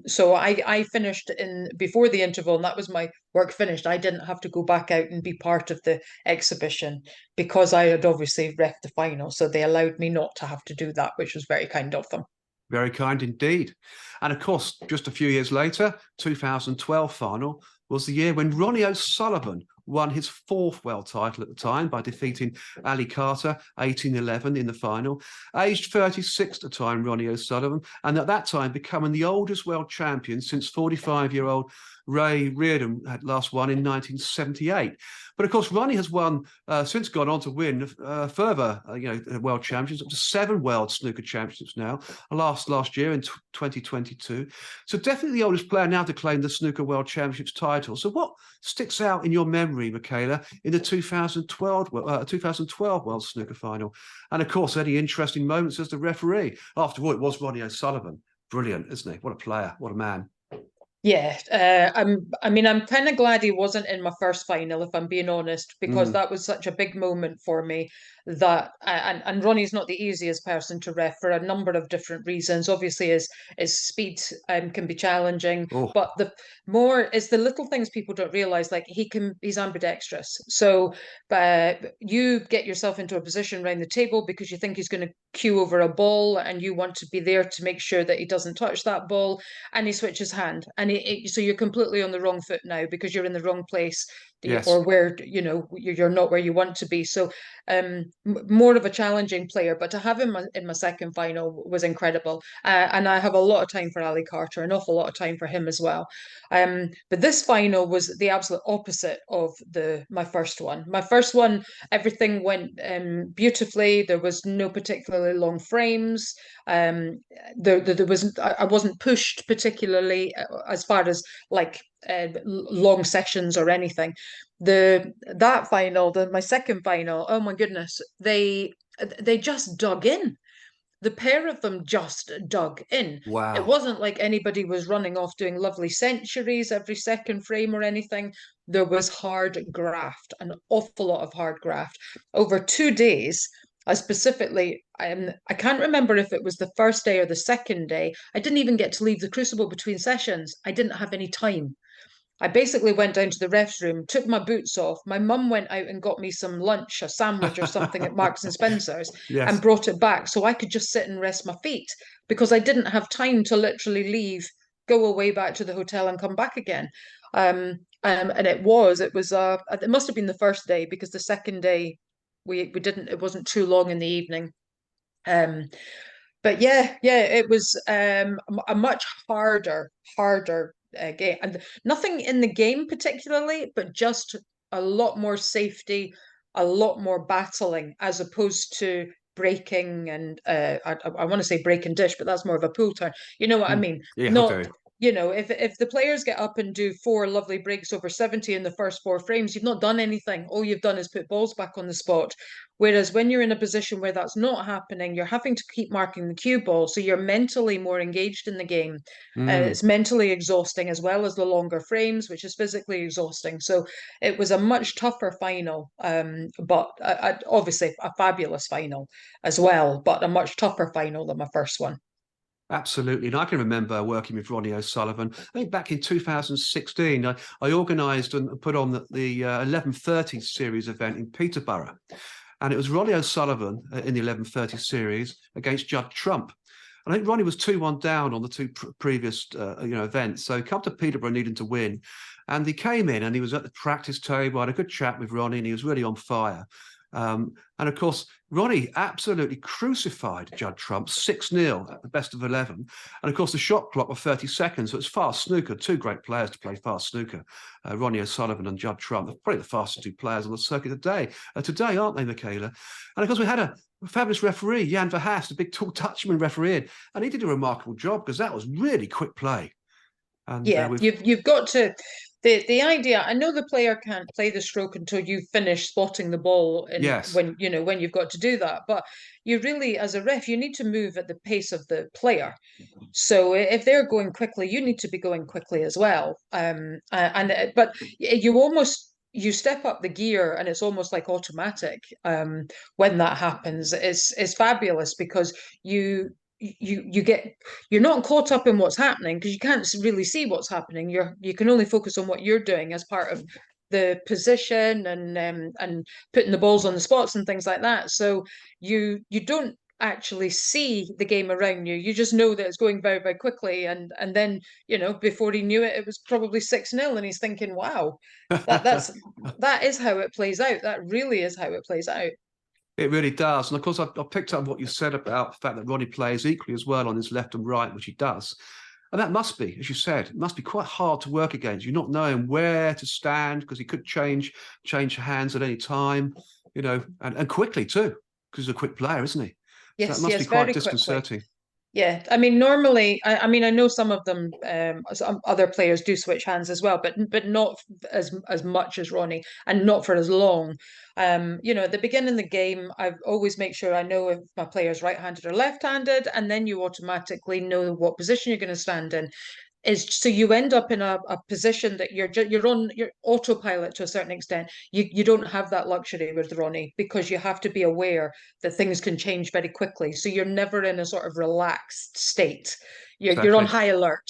So I finished in before the interval, and that was my work finished. I didn't have to go back out and be part of the exhibition because I had obviously ref the final. So they allowed me not to have to do that, which was very kind of them. Very kind indeed. And of course, just a few years later, 2012 final was the year when Ronnie O'Sullivan won his fourth world title at the time by defeating Ali Carter 18-11 in the final. Aged 36 at the time, Ronnie O'Sullivan, and at that time becoming the oldest world champion since 45-year-old Ray Reardon had last won in 1978. But of course, Ronnie has won since gone on to win further, world championships, up to 7 world snooker championships now. Last year in 2022. So definitely the oldest player now to claim the snooker world championships title. So what sticks out in your memory, Michaela, in the 2012 World Snooker Final? And of course, any interesting moments as the referee? After all, it was Ronnie O'Sullivan. Brilliant, isn't he? What a player! What a man! Yeah, I'm kind of glad he wasn't in my first final, if I'm being honest, because Mm. that was such a big moment for me. That and Ronnie's not the easiest person to ref for a number of different reasons. Obviously, his speed can be challenging, Oh, but the more is the little things people don't realize. Like he's ambidextrous, so you get yourself into a position around the table because you think he's going to cue over a ball, and you want to be there to make sure that he doesn't touch that ball, and he switches hand, and so you're completely on the wrong foot now because you're in the wrong place, yes. or where you're not where you want to be. So more of a challenging player, but to have him in my second final was incredible. And I have a lot of time for Ali Carter, an awful lot of time for him as well. But this final was the absolute opposite of my first one. My first one, everything went beautifully. There was no particularly long frames. There was I wasn't pushed particularly as far as like long sessions or anything. That final, my second final, oh my goodness, they just dug in. The pair of them just dug in. It Wow. wasn't like anybody was running off doing lovely centuries every second frame or anything. There was hard graft, an awful lot of hard graft over 2 days. I specifically, I can't remember if it was the first day or the second day. I didn't even get to leave the Crucible between sessions. I didn't have any time. I basically went down to the ref's room, took my boots off. My mum went out and got me some lunch, a sandwich or something at Marks and Spencer's, and Yes. brought it back so I could just sit and rest my feet because I didn't have time to literally leave, go away back to the hotel and come back again. And it was it must have been the first day because the second day we didn't, it wasn't too long in the evening. Um, but yeah, it was a much harder game, and nothing in the game particularly, but just a lot more safety, a lot more battling, as opposed to breaking and I want to say break and dish, but that's more of a pool turn. You know what I Mm. mean? Yeah, I Not do. if the players get up and do 4 lovely breaks over 70 in the first 4 frames, you've not done anything. All you've done is put balls back on the spot. Whereas when you're in a position where that's not happening, you're having to keep marking the cue ball. So you're mentally more engaged in the game. Mm. It's mentally exhausting as well as the longer frames, which is physically exhausting. So it was a much tougher final, but obviously a fabulous final as well, but a much tougher final than my first one. Absolutely. And I can remember working with Ronnie O'Sullivan. I think back in 2016, I organised and put on the 11:30 series event in Peterborough. And it was Ronnie O'Sullivan in the 11:30 series against Judd Trump. And I think Ronnie was 2-1 down on the two previous events. So he come to Peterborough needing to win. And he came in and he was at the practice table. I had a good chat with Ronnie and he was really on fire. And of course, Ronnie absolutely crucified Judd Trump 6-0 at the best of 11. And of course, the shot clock was 30 seconds. So it's fast snooker, two great players to play fast snooker, Ronnie O'Sullivan and Judd Trump. They're probably the fastest two players on the circuit today, aren't they, Michaela? And of course, we had a fabulous referee, Jan Verhaast, a big tall Dutchman refereeing, and he did a remarkable job because that was really quick play. And yeah, you've got to. The idea, I know the player can't play the stroke until you finish spotting the ball, and yes, when you've got to do that. But you really, as a ref, you need to move at the pace of the player. So if they're going quickly, you need to be going quickly as well. But you step up the gear, and it's almost like automatic. When that happens, it's fabulous because you're not caught up in what's happening because you can't really see what's happening. You can only focus on what you're doing as part of the position and putting the balls on the spots and things like that. So you don't actually see the game around you. You just know that it's going very, very quickly. And then, before he knew it, it was probably 6-0. And he's thinking, wow, that is how it plays out. That really is how it plays out. It really does. And of course, I picked up what you said about the fact that Ronnie plays equally as well on his left and right, which he does. And that must be, as you said, it must be quite hard to work against. You're not knowing where to stand because he could change hands at any time, and quickly too, because he's a quick player, isn't he? Yes, so that must yes, be quite very disconcerting. quickly. Yeah, I mean, normally, I mean, I know some of them, some other players do switch hands as well, but not as much as Ronnie, and not for as long. At the beginning of the game, I always make sure I know if my player's right-handed or left-handed, and then you automatically know what position you're going to stand in. Is so you end up in a position that you're on your autopilot to a certain extent. You don't have that luxury with Ronnie because you have to be aware that things can change very quickly. So you're never in a sort of relaxed state. You're on Exactly. high alert.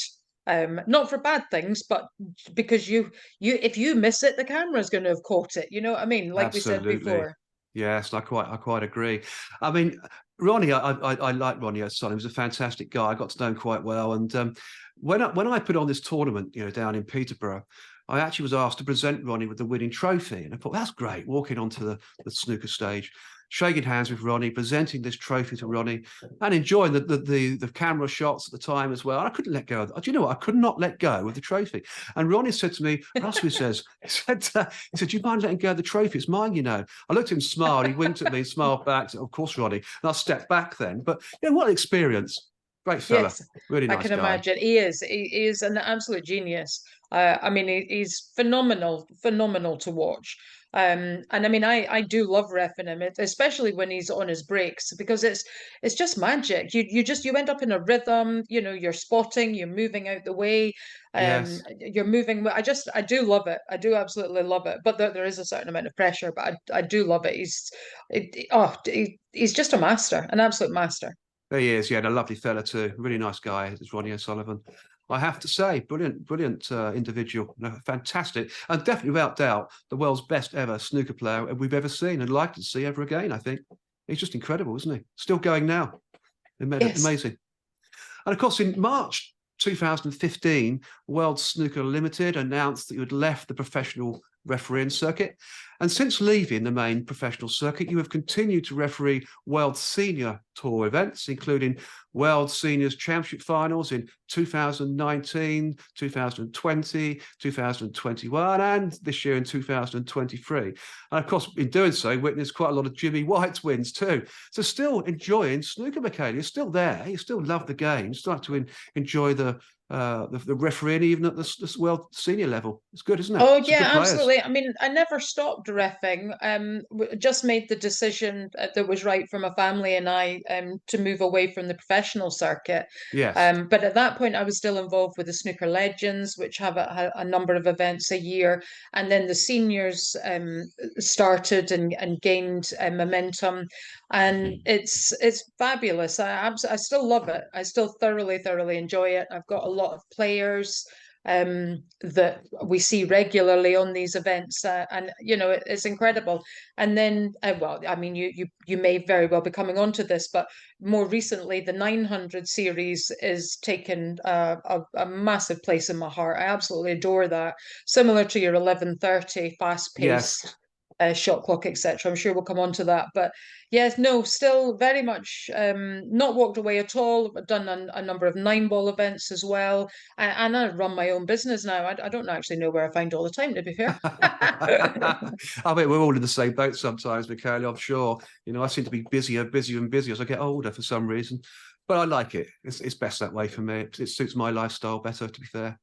Not for bad things, but because you if you miss it, the camera's going to have caught it. You know what I mean? Like we said Absolutely. before. Yes, I quite agree. I mean, Ronnie, I like Ronnie O'Sullivan. He was a fantastic guy. I got to know him quite well. And when I put on this tournament, down in Peterborough, I actually was asked to present Ronnie with the winning trophy, and I thought that's great. Walking onto the snooker stage, shaking hands with Ronnie, presenting this trophy to Ronnie, and enjoying the camera shots at the time as well. And I couldn't let go. Do you know what? I could not let go of the trophy. And Ronnie said to me, he said, "Do you mind letting go of the trophy? It's mine, I looked at him, smiled. He winked at me, smiled back. Said, of course, Ronnie. And I stepped back then. But what an experience! Great fella, Yes, really I nice can guy. imagine. He is an absolute genius. I mean, he's phenomenal to watch. And I mean, I do love reffing him, especially when he's on his breaks, because it's just magic. You end up in a rhythm. You're spotting, you're moving out the way, Yes. you're moving. I do love it. I do absolutely love it. But there is a certain amount of pressure. But I do love it. He's just a master, an absolute master. There he is. Yeah, and a lovely fella too. Really nice guy, is Ronnie O'Sullivan. I have to say, brilliant individual, fantastic, and definitely without doubt the world's best ever snooker player we've ever seen, and like to see ever again. I think he's just incredible, isn't he? Still going now. Yes. Amazing. And of course, in March 2015, World Snooker Limited announced that you had left the professional refereeing circuit. And since leaving the main professional circuit, you have continued to referee World Senior Tour events, including World Seniors Championship finals in 2019, 2020, 2021, and this year in 2023. And of course, in doing so, witnessed quite a lot of Jimmy White's wins too. So still enjoying snooker, Michaela. You're still there. You still love the game. You still like to enjoy the refereeing even at this world senior level. It's good, isn't it? Oh Some good yeah, players. absolutely. I mean, I never stopped reffing. Just made the decision that was right for my family and I to move away from the professional circuit. Yes. But at that point, I was still involved with the Snooker Legends, which have a number of events a year, and then the seniors started and gained momentum, and it's fabulous. I still love it. I still thoroughly enjoy it. I've got a lot of players that we see regularly on these events, and it's incredible. And then, well, I mean, you may very well be coming onto this, but more recently, the 900 series is taken a massive place in my heart. I absolutely adore that. Similar to your 1130 fast Yes. paced. shot clock, etc. I'm sure we'll come on to that. But yes, no, still very much not walked away at all. I've done a number of 9-ball events as well. And I run my own business now. I don't actually know where I find all the time, to be fair. I mean, we're all in the same boat sometimes, Michaela, I'm sure. You know, I seem to be busier and busier as I get older for some reason. But I like it. It's best that way for me. It suits my lifestyle better, to be fair.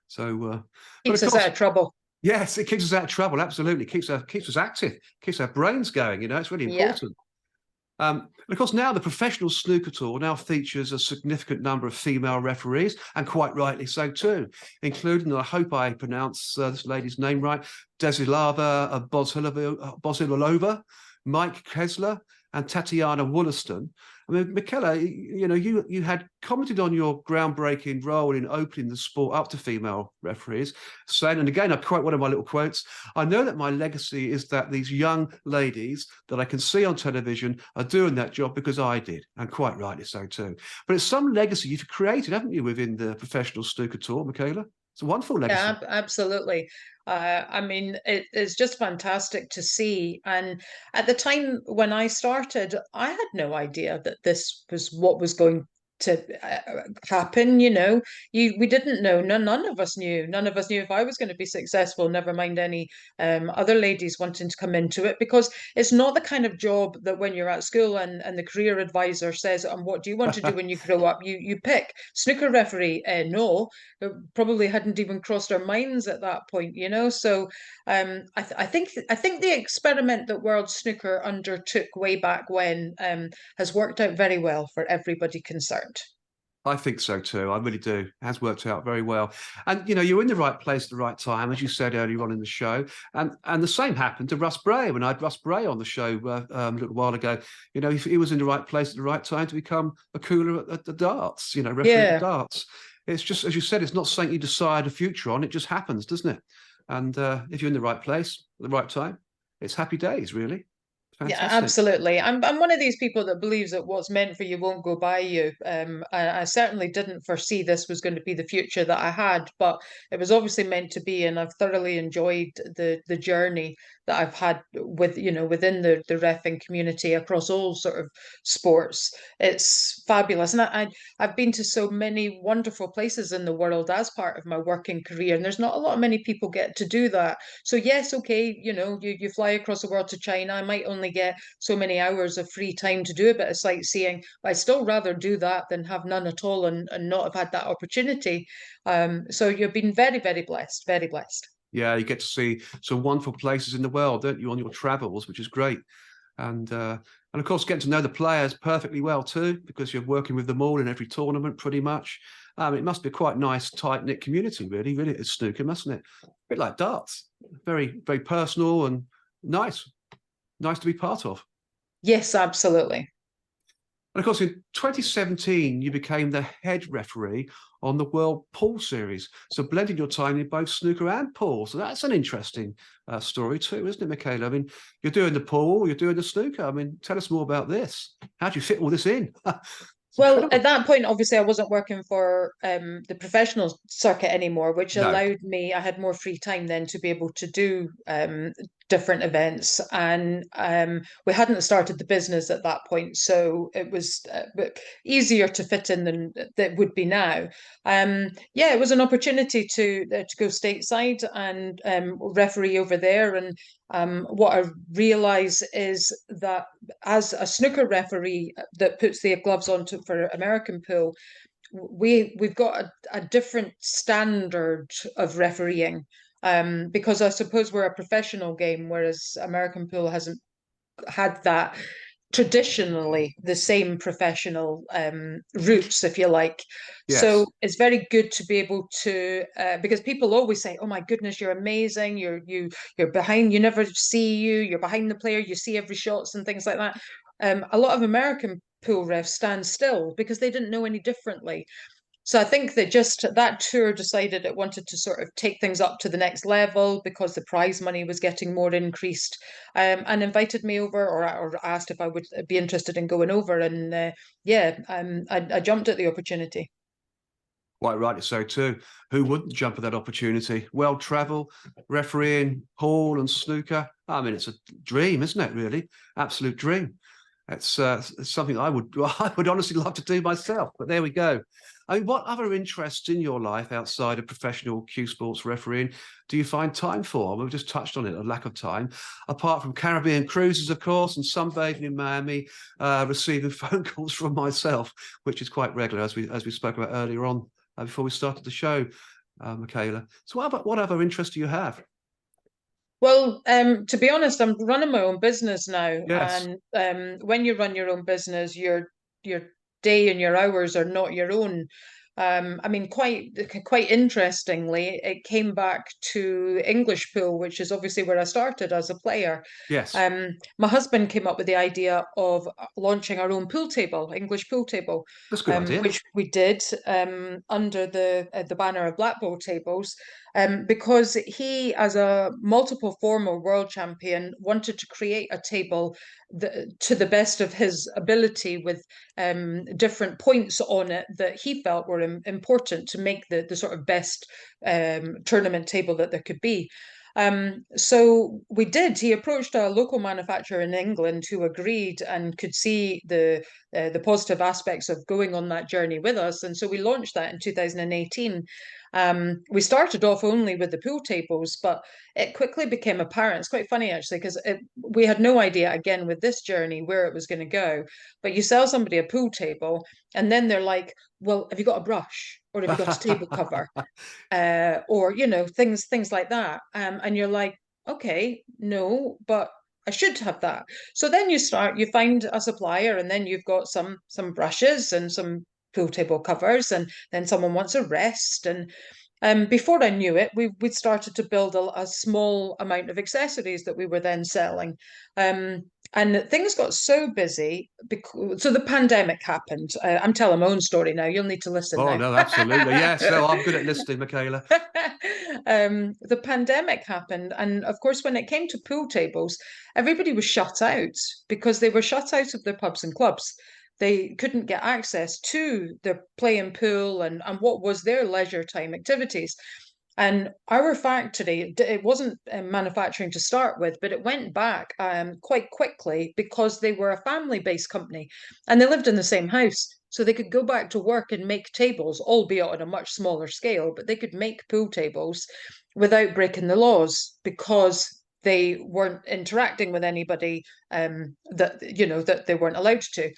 So, but Keeps of us course, out of trouble. yes, it keeps us out of trouble. Absolutely, keeps us active, keeps our brains going. You know, it's really Yeah. important. And of course, now the professional snooker tour now features a significant number of female referees, and quite rightly so too, including, I hope I pronounce this lady's name right, Desilava Bozilova, Mike Kessler, and Tatiana Wollaston. I mean, Michaela, you know, you had commented on your groundbreaking role in opening the sport up to female referees, saying, and again, I quote one of my little quotes, "I know that my legacy is that these young ladies that I can see on television are doing that job because I did," and quite rightly so too. But it's some legacy you've created, haven't you, within the professional snooker tour, Michaela? It's a wonderful legacy. Yeah, absolutely. I mean, it's just fantastic to see. And at the time when I started, I had no idea that this was what was going to happen. You know, we didn't know. None of us knew. None of us knew if I was going to be successful. Never mind any other ladies wanting to come into it, because it's not the kind of job that when you're at school and the career advisor says, "And what do you want to do when you grow up?" You pick snooker referee. No, it probably hadn't even crossed our minds at that point, you know. So I think the experiment that World Snooker undertook way back when has worked out very well for everybody concerned. I think so too. I really do. It has worked out very well. And you know, you're in the right place at the right time, as you said earlier on in the show. And the same happened to Russ Bray when I had Russ Bray on the show a little while ago. You know, he was in the right place at the right time to become a cooler at the darts. You know, referee at the Yeah. darts. It's just, as you said, it's not something you decide a future on. It just happens, doesn't it? And if you're in the right place at the right time, it's happy days, really. Yeah, Fantastic. absolutely. I'm one of these people that believes that what's meant for you won't go by you. I certainly didn't foresee this was going to be the future that I had, but it was obviously meant to be, and I've thoroughly enjoyed the journey that I've had with, you know, within the reffing community across all sort of sports. It's fabulous, and I've been to so many wonderful places in the world as part of my working career, and there's not a lot of many people get to do that. So yes, okay, you know, you fly across the world to China. I might only get so many hours of free time to do a bit of sightseeing, but I'd still rather do that than have none at all and not have had that opportunity. So you've been very, very blessed, very blessed. Yeah, you get to see some wonderful places in the world, don't you, on your travels, which is great. And of course, getting to know the players perfectly well too, because you're working with them all in every tournament, pretty much. It must be quite nice, tight knit community, really. Really, it's snooker, mustn't it? A bit like darts, very, very personal and nice, nice to be part of. Yes, absolutely. And of course, in 2017, you became the head referee on the World Pool Series. So blending your time in both snooker and pool. So that's an interesting story too, isn't it, Michaela? I mean, you're doing the pool, you're doing the snooker. I mean, tell us more about this. How do you fit all this in? It's Well, incredible. at that point, obviously, I wasn't working for the professional circuit anymore, which No. allowed me, I had more free time then to be able to do different events. And we hadn't started the business at that point, so it was easier to fit in than it would be now. Yeah, it was an opportunity to go stateside and referee over there. And what I realize is that as a snooker referee that puts the gloves on for American pool, we've got a different standard of refereeing, because I suppose we're a professional game, whereas American pool hasn't had that traditionally the same professional roots, if you like. So Yes. it's very good to be able to, because people always say, "Oh my goodness, you're amazing. You're behind. You never see you. You're behind the player. You see every shots and things like that." A lot of American pool refs stand still because they didn't know any differently. So I think that just that tour decided it wanted to sort of take things up to the next level because the prize money was getting more increased, and invited me over, or asked if I would be interested in going over. And yeah, I jumped at the opportunity. Quite rightly so too. Who wouldn't jump at that opportunity? Well travel, refereeing, pool and snooker. I mean, it's a dream, isn't it? Really, absolute dream. It's something I would I would honestly love to do myself. But there we go. I mean, what other interests in your life outside of professional cue sports refereeing do you find time for? We've just touched on it, a lack of time. Apart from Caribbean cruises, of course, and sunbathing in Miami, receiving phone calls from myself, which is quite regular, as we spoke about earlier on before we started the show, Michaela. So what other interests do you have? Well, to be honest, I'm running my own business now, Yes. and when you run your own business, your day and your hours are not your own. I mean, quite interestingly, it came back to English pool, which is obviously where I started as a player. Yes. My husband came up with the idea of launching our own pool table, English pool table, That's a good idea. which we did under the banner of Black Ball Tables, because he, as a multiple former world champion, wanted to create a table to the best of his ability with different points on it that he felt were important to make the sort of best tournament table that there could be. So we did. He approached a local manufacturer in England who agreed and could see the positive aspects of going on that journey with us, and so we launched that in 2018. We started off only with the pool tables, but it quickly became apparent. It's quite funny actually, because we had no idea again with this journey where it was going to go. But you sell somebody a pool table, and then they're like, "Well, have you got a brush, or have you got a table cover?" Or things like that, and you're like, okay, no, but I should have that. So then you find a supplier, and then you've got some brushes and some pool table covers, and then someone wants a rest, and before I knew it, we'd started to build a small amount of accessories that we were then selling. And things got so busy because so the pandemic happened. I'm telling my own story now. You'll need to listen Oh now. no, absolutely. Yes. No, I'm good at listening, Michaela. The pandemic happened, and of course, when it came to pool tables, everybody was shut out because they were shut out of their pubs and clubs. They couldn't get access to their playing pool and what was their leisure time activities. And our factory, it wasn't manufacturing to start with, but it went back quite quickly because they were a family-based company and they lived in the same house. So they could go back to work and make tables, albeit on a much smaller scale, but they could make pool tables without breaking the laws because they weren't interacting with anybody that they weren't allowed to.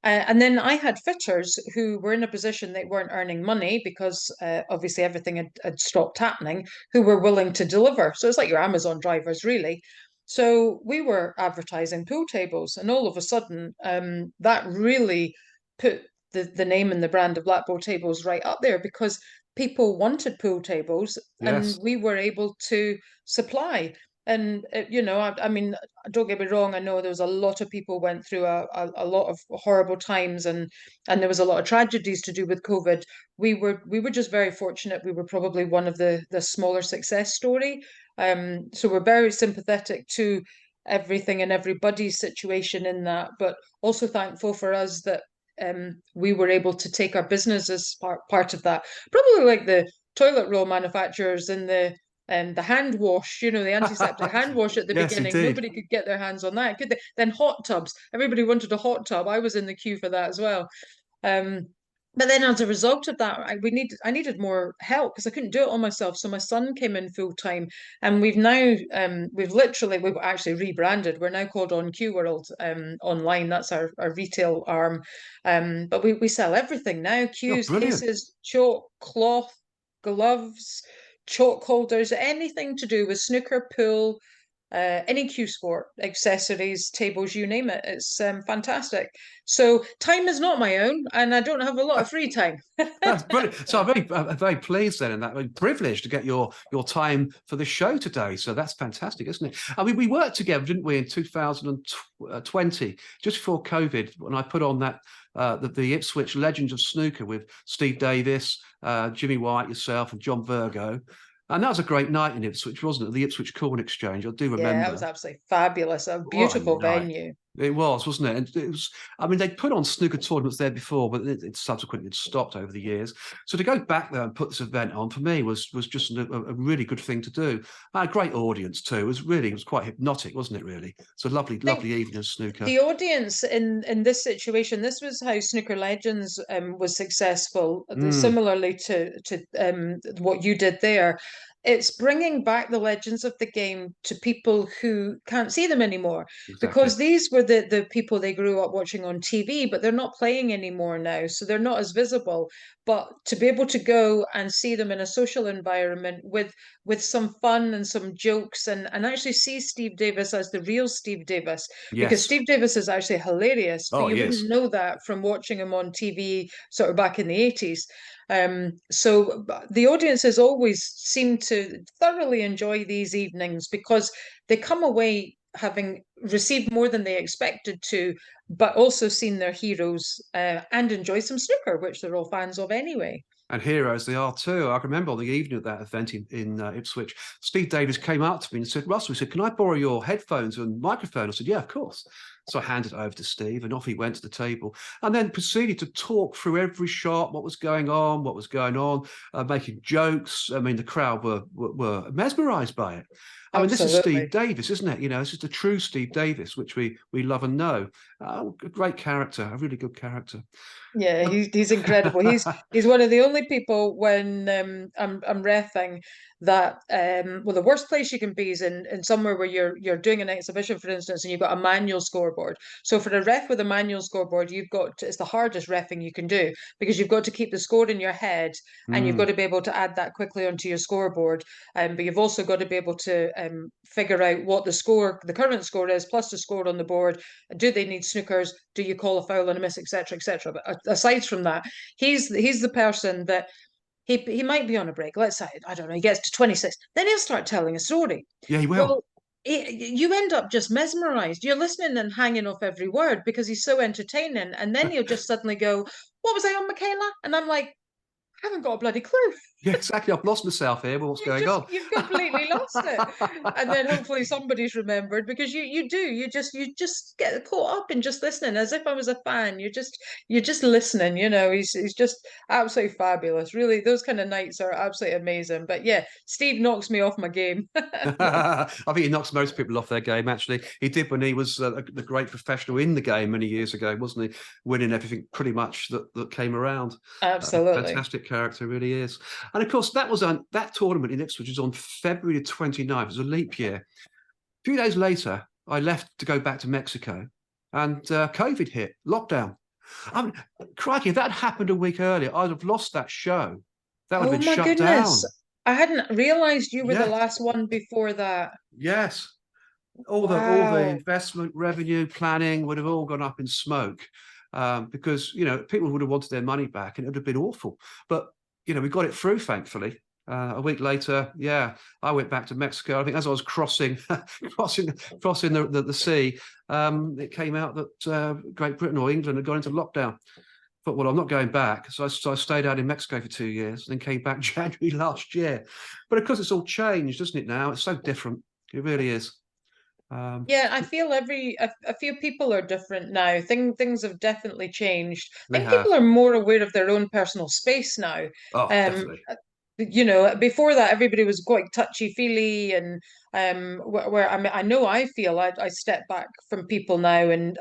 And then I had fitters who were in a position they weren't earning money because obviously everything had stopped happening, who were willing to deliver. So it's like your Amazon drivers, really. So we were advertising pool tables, and all of a sudden, that really put the name and the brand of Black Ball Tables right up there because people wanted pool tables, and Yes. we were able to supply. And I mean, don't get me wrong. I know there was a lot of people went through a lot of horrible times, and there was a lot of tragedies to do with COVID. We were just very fortunate. We were probably one of the smaller success story. So we're very sympathetic to everything and everybody's situation in that, but also thankful for us that we were able to take our business as part of that. Probably like the toilet roll manufacturers and the hand wash, the antiseptic hand wash at the Yes, beginning. indeed. Nobody could get their hands on that, could they? Then hot tubs. Everybody wanted a hot tub. I was in the queue for that as well. But then as a result of that, I needed more help because I couldn't do it all myself. So my son came in full time, and we've actually rebranded. We're now called On Q World online. That's our retail arm. But we sell everything now: Oh, cues, brilliant. cases, chalk, cloth, gloves, chalk holders, anything to do with snooker, pool, any cue sport, accessories, tables, you name it. It's fantastic. So time is not my own, and I don't have a lot of free time. That's brilliant. So I'm very pleased then, and that I'm privileged to get your time for the show today. So that's fantastic, isn't it? I mean, we worked together, didn't we, in 2020, just before COVID, when I put on that the Ipswich Legends of Snooker with Steve Davis, Jimmy White, yourself, and John Virgo. And that was a great night in Ipswich, wasn't it? The Ipswich Corn Exchange. I do Yeah, it remember. was absolutely fabulous. A What a beautiful night. venue. It was, wasn't it? And it was, I mean, they'd put on snooker tournaments there before, but it subsequently stopped over the years. So to go back there and put this event on for me was just a really good thing to do. I had a great audience too. It was quite hypnotic, wasn't it? Really, it's a lovely, I think lovely evening of snooker. the audience in this situation, this was how Snooker Legends was successful, Mm, similarly to what you did there. It's bringing back the legends of the game to people who can't see them anymore, exactly. because these were the people they grew up watching on TV, but they're not playing anymore now, so they're not as visible. But to be able to go and see them in a social environment with some fun and some jokes, and actually see Steve Davis as the real Steve Davis, because Yes. Steve Davis is actually hilarious, but Oh, you he wouldn't is. know that from watching him on TV sort of back in the 80s. So the audiences always seem to thoroughly enjoy these evenings because they come away having received more than they expected to, but also seen their heroes and enjoy some snooker, which they're all fans of anyway. And heroes they are too. I can remember on the evening of that event in Ipswich, Steve Davis came up to me and said, Russell, he said, can I borrow your headphones and microphone? I said, yeah, of course. So I handed it over to Steve and off he went to the table and then proceeded to talk through every shot, what was going on, making jokes. I mean, the crowd were mesmerized by it. I mean, this is Steve Absolutely. Davis, isn't it? You know, this is the true Steve Davis, which we love and know. A great character, a really good character. Yeah, he's incredible. He's one of the only people when I'm reffing that well, the worst place you can be is in somewhere where you're doing an exhibition, for instance, and you've got a manual scoreboard. So for a ref with a manual scoreboard, it's the hardest reffing you can do, because you've got to keep the score in your head and you've got Mm. to be able to add that quickly onto your scoreboard. But you've also got to be able to figure out what the current score is, plus the score on the board. Do they need snookers? Do you call a foul and a miss, etc., etc.? But aside from that, he's the person that he might be on a break. Let's say, I don't know, he gets to 26, then he'll start telling a story. Yeah, he will. Well, you end up just mesmerized. You're listening and hanging off every word because he's so entertaining. And then he'll just suddenly go, "What was I on, Michaela?" And I'm like, "I haven't got a bloody clue." Yeah, exactly. I've lost myself here. But what's going on? You've completely lost it. And then hopefully somebody's remembered, because you just get caught up in just listening, as if I was a fan. You're just listening, he's just absolutely fabulous. Really, those kind of nights are absolutely amazing. But yeah, Steve knocks me off my game. I think he knocks most people off their game. Actually, he did when he was the great professional in the game many years ago, wasn't he? Winning everything pretty much that came around. Absolutely. Fantastic character, really is. And of course, that was on that tournament in Ipswich was on February the 29th. It was a leap year. A few days later, I left to go back to Mexico, and COVID hit, lockdown. I mean, crikey, if that had happened a week earlier, I'd have lost that show. That would have Oh been my shut goodness. down. I hadn't realized you were the Yes, last one before that. yes. All the Wow. investment revenue planning would have all gone up in smoke, because people would have wanted their money back and it would have been awful. But we got it through, thankfully. A week later, yeah, I went back to Mexico. I think as I was crossing crossing the sea, it came out that Great Britain or England had gone into lockdown. But well, I'm not going back. So I stayed out in Mexico for 2 years and then came back January last year. But of course, it's all changed, doesn't it now? It's so different. It really is. Um, Yeah, I feel a few people are different now. Things have definitely changed. I they think people have. are more aware of their own personal space now. Oh, Um, definitely. before that, everybody was quite touchy-feely, and where I mean, I know I feel I step back from people now, and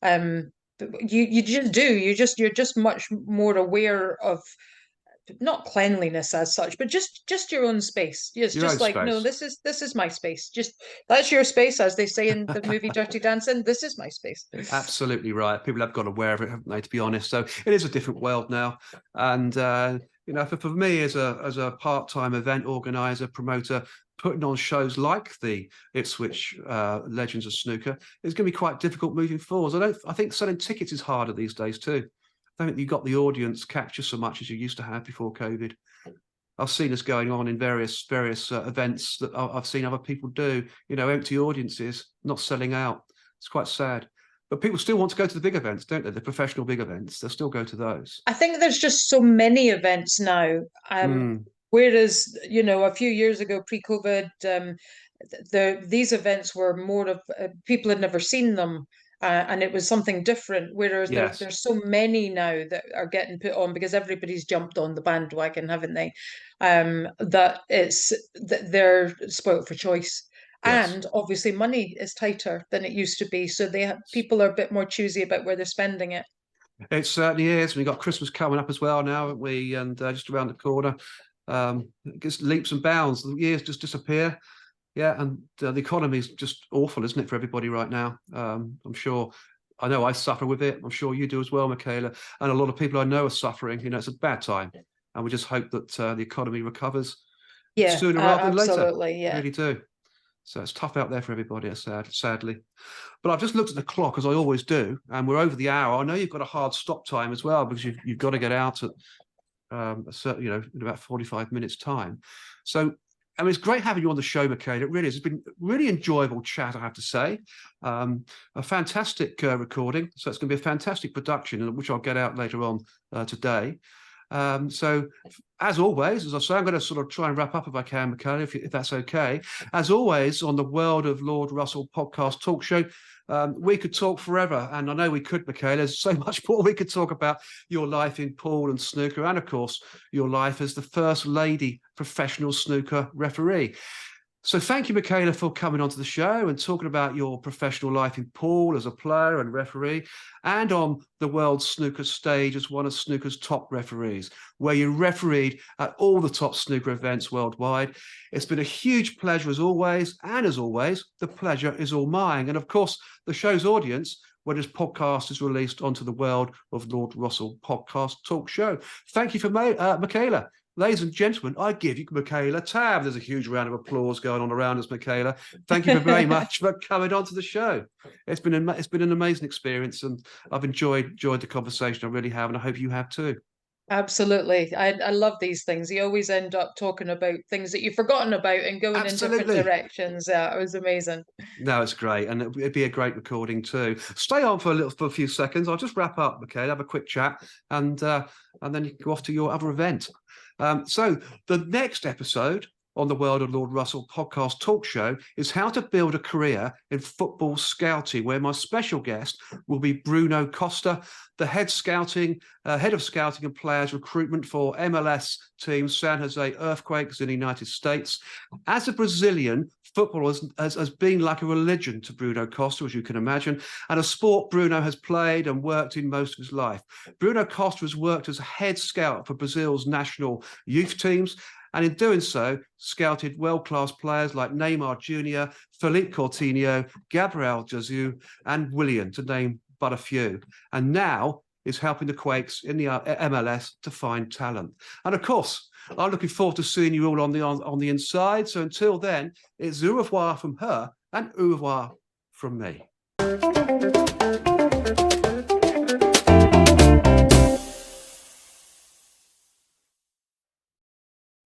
um, you just do. You're just much more aware of not cleanliness as such, but just your own space. It's Your own just like, no, space. this is my space. Just that's your space, as they say in the movie Dirty Dancing. This is my space. Absolutely right. People have got aware of it, haven't they? To be honest, so it is a different world now. And for me as a part-time event organizer, promoter, putting on shows like the Ipswich Legends of Snooker is going to be quite difficult moving forward. I think selling tickets is harder these days too. I don't think you got the audience capture so much as you used to have before COVID. I've seen this going on in various events that I've seen other people do. Empty audiences, not selling out. It's quite sad. But people still want to go to the big events, don't they? The professional big events. They'll still go to those. I think there's just so many events now. Mm, Whereas, a few years ago, pre-COVID, these events were more of people had never seen them. and it was something different. Whereas Yes. there's so many now that are getting put on because everybody's jumped on the bandwagon, haven't they? That they're spoilt for choice. Yes. And obviously, money is tighter than it used to be, so people are a bit more choosy about where they're spending it. It certainly is. We've got Christmas coming up as well now, haven't we? And just around the corner, it just leaps and bounds. The years just disappear. Yeah, and the economy is just awful, isn't it, for everybody right now? I'm sure. I know I suffer with it. I'm sure you do as well, Michaela. And a lot of people I know are suffering. You know, it's a bad time, and we just hope that the economy recovers Yeah, sooner rather than later. absolutely. Yeah. Really do. So it's tough out there for everybody, sadly. But I've just looked at the clock, as I always do, and we're over the hour. I know you've got a hard stop time as well, because you've got to get out at a certain, in about 45 minutes time. So, I mean, it's great having you on the show, Michaela. It really is. It's been a really enjoyable chat, I have to say. A fantastic recording. So it's going to be a fantastic production, which I'll get out later on today. So, as always, as I say, I'm going to sort of try and wrap up if I can, Michaela, if that's okay. As always, on the World of Lord Russell podcast talk show, we could talk forever, and I know we could, Michaela. There's so much more we could talk about your life in pool and snooker, and of course, your life as the first lady professional snooker referee. So thank you, Michaela, for coming onto the show and talking about your professional life in pool as a player and referee, and on the world snooker stage as one of snooker's top referees, where you refereed at all the top snooker events worldwide. It's been a huge pleasure as always, and as always, the pleasure is all mine. And of course, the show's audience, when this podcast is released onto the World of Lord Russell podcast talk show. Thank you for Michaela. Ladies and gentlemen, I give you Michaela Tabb. There's a huge round of applause going on around us, Michaela. Thank you very much for coming on to the show. It's been an amazing experience, and I've enjoyed the conversation. I really have, and I hope you have too. Absolutely. I love these things. You always end up talking about things that you've forgotten about and going in different Absolutely. directions. Yeah, it was amazing. No, it's great, and it'd be a great recording too. Stay on for a few seconds. I'll just wrap up, Michaela, have a quick chat, and then you can go off to your other event. So the next episode on the World of Lord Russell podcast talk show is how to build a career in football scouting, where my special guest will be Bruno Costa, the head of scouting and players recruitment for MLS team San Jose Earthquakes in the United States. As a Brazilian, football has been like a religion to Bruno Costa, as you can imagine, and a sport Bruno has played and worked in most of his life. Bruno Costa has worked as a head scout for Brazil's national youth teams, and in doing so, scouted world-class players like Neymar Jr., Philippe Coutinho, Gabriel Jesus, and Willian, to name but a few. And now is helping the Quakes in the MLS to find talent. And of course, I'm looking forward to seeing you all on the inside. So until then, it's au revoir from her and au revoir from me.